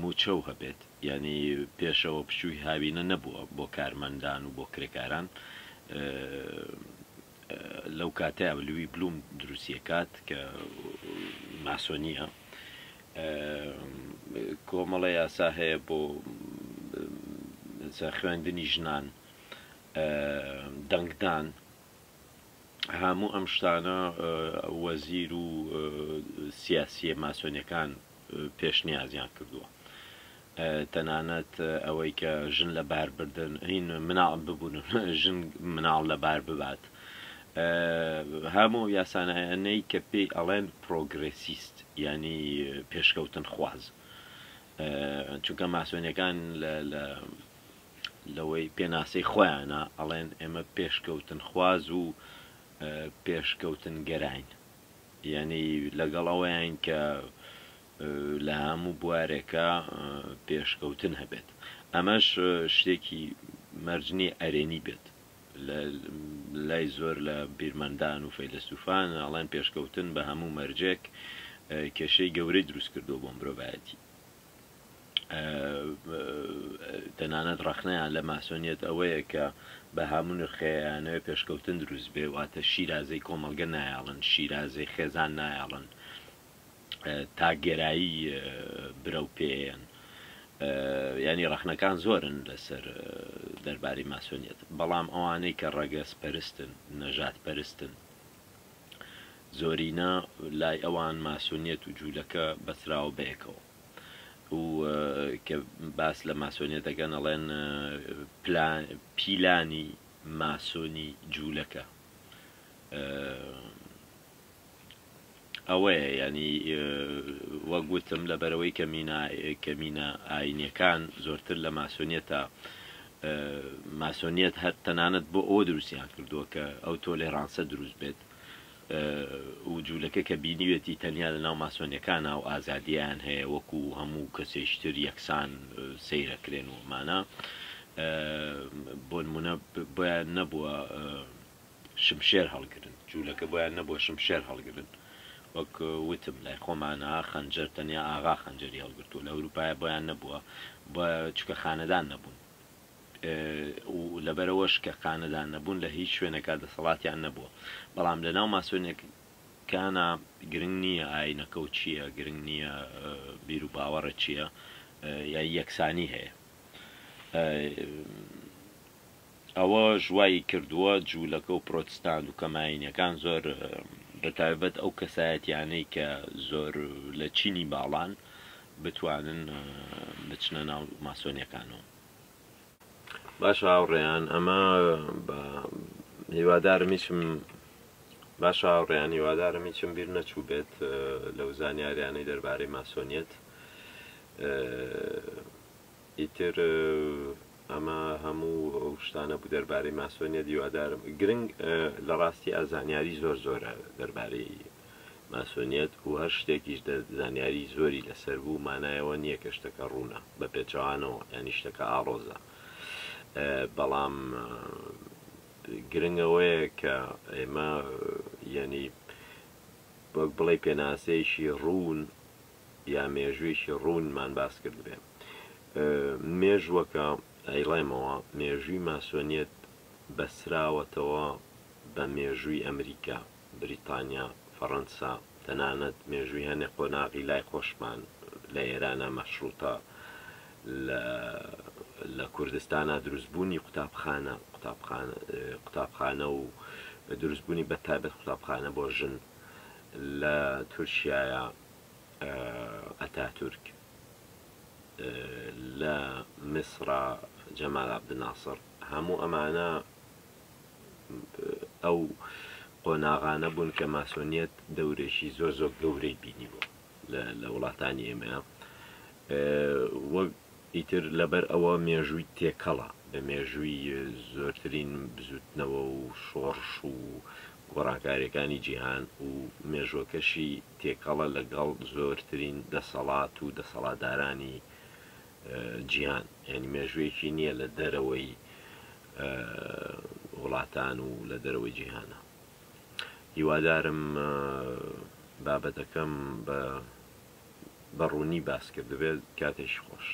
موچە و هەبێت، یعنی پێشەوە پشووی هاوینە نەبووە بۆ کارمەندان و بۆ کرێکاران. لەو کاتەیە لوی بلوم دروستیەکات کە ماسۆنیە، کۆمەڵە یاسا هەیە بۆ خوێندنی ژنان، دەنگدان، هەموو ئەم شتانە وەزیر و سیاسیە ماسۆنیەکان پێشنیازیان کردووە. تەنانەت ئەوەی کە ژن لە بار بردن هین مناڵ ببوون ژن مناڵ لە بار ببات، هەموو یاسانەیە کە پێی ئەڵێن پرۆگرێسیست، یعنی پێشکەوتن خواز، چونکە ماسۆنیەکان لەوەی پێناسەی خۆیانە ئەڵێن ئێمە پێشکەوتن خواز و پێشکەوتن گەراین، یعنی لەگەڵ ئەوەیان کە لە هەموو بوارێکە پێشکەوتن هەبێت. ئەمەش شتێکی مەرجنی ئەرێنی بێت لای زۆر لە بیرمەندان و فەیلسوفان ئەڵێن پێشکەوتن بە هەموو مەرجێک کێشەی گەورەی دروست کردو بۆ مرۆڤایەتی. تەنانەت ڕەخنەیان لە ماسۆنیەت ئەوەیە کە بە هەموو نرخەیانەوە پێشکەوتن دروست بێ، واتە شیرازەی کۆمەڵگە نایاڵن، شیرازەی خێزان نایاڵن، تا گێرایی برە و پێیان، ینی ڕەخنەکان زۆرن لەسەر دەربارەی ماسۆنیەت. بەڵام ئەوانەی کە ڕەگەز پەرستن، نەژات پەرستن، زۆرینە لای ئەوان ماسۆنیەت و جوولەکە بەسراوە بەیەکەوە و کە باس لە ماسۆنیەتەکەن ئەڵێن پیلانی ماسۆنی جوولەکە. ئەوەیە ینی وەگوتم لەبەرەوەی کەمینە ئاینیەکان زۆرتر لە ماسۆنیەتە، ماسۆنیەت هەر تەنانەت بۆ ئەوە دروستیان کردووە کە ئەو تۆلێرانسە دروست بێت و جوولەکە کە بینیوێتی تەنیا لە ناو ماسۆنیەکانە و ئازادیان هەیە وەکو هەموو کەسێشتر یەکسان سەیرەکرێن و مانە بۆ نمونە بۆیان نەبووە شمشێر هەڵگرن، جوولەکە بۆیان نەبووە شمشێر هەڵگرن، وەک وتم لای خۆمانە خەنجەر تەنیا ئاغا خەنجەری هەڵگرتووە. لە ئەوروپایە بۆیان نەبووە بە چکە خانەدان نەبوون و لەبەرەوەش کە خانەدان نەبوون لە هیچ شوێنەکە دەسەڵاتیان نەبووە. بەڵام لە ناو ماسۆنیەکانە گرنگ نییە ئاینەکە و چییە، گرنگ نییە بیر و باوەڕە چییە، یا یەکسانی هەیە. ئەوە ژوایی کردووە جوولەکە و پرۆتستان و کەماینەکان زۆر بەتایبەت ئەو کەسایەتیانەی کە زۆر لە چینی باڵان بتوانن بچنە ناو ماسۆنیەکانەوە. باش هاوڕێیان، ئەمە هیوادارم هیچم بیر نەچوو بێت لەو زانیاریانەی دەربارەی ماسۆنیەت. ئیتر ئەمە هەموو ئەو شتانە بوو دەربارەی ماسۆنیەت. هیوادارم گرنگ لە ڕاستی ئازانیاری زۆرە دەربارەی ماسۆنیەت و هەر شتێکیش زانیاری زۆری لەسەر بوو، مانایەوە نییە کە شتەکە ڕوونە بە پێچەوانەوە، ینی شتەکە ئاڕۆزە. بەڵام گرنگەوەیە کە ئێمە یعنی وەک بڵێ پێناسەیەکی ڕوون یا مێژوویشی ڕوونمان باس کرد بێ. مێژوەکە ئەیڵێمەوە مێژووی ماسۆنیەت بەسراوەتەوە بە مێژووی ئەمریکا، بریتانیا، فەڕەنسا، تەنانەت مێژووی هەنێک قۆناغی لای خۆشمان لە ئێرانە مەشروتە، لە کوردستانە دروستبوونی قوتابخانە و دروستبوونی بەتایبەت قوتابخانە بۆ ژن، لە تورکیایە ئەتاتورک، لە میسرە جەمال عەبدناسر، هەموو ئەمانە ئەو قۆناغانە بوون کە ماسۆنیەت دەورێکی زۆر زۆر گەورەی بینی بوو لە وڵاتانی ئێمە. وەک ئیتر لەبەر ئەوە مێژووی تێکەڵە، بە مێژووی زۆرترین بزوتنەوە و شۆڕش و گۆڕانکاریەکانی جیهان، و مێژوەکەشی تێکەڵە لەگەڵ زۆرترین دەسەڵات و دەسەڵاتدارانی جیهان، یعنی مێژوویەکی نییە لە دەرەوەی وڵاتان و لە دەرەوەی جیهانە. هیوادارم بابەتەکەم بە ڕوونی باس کرد بێت. کاتێکی خۆش.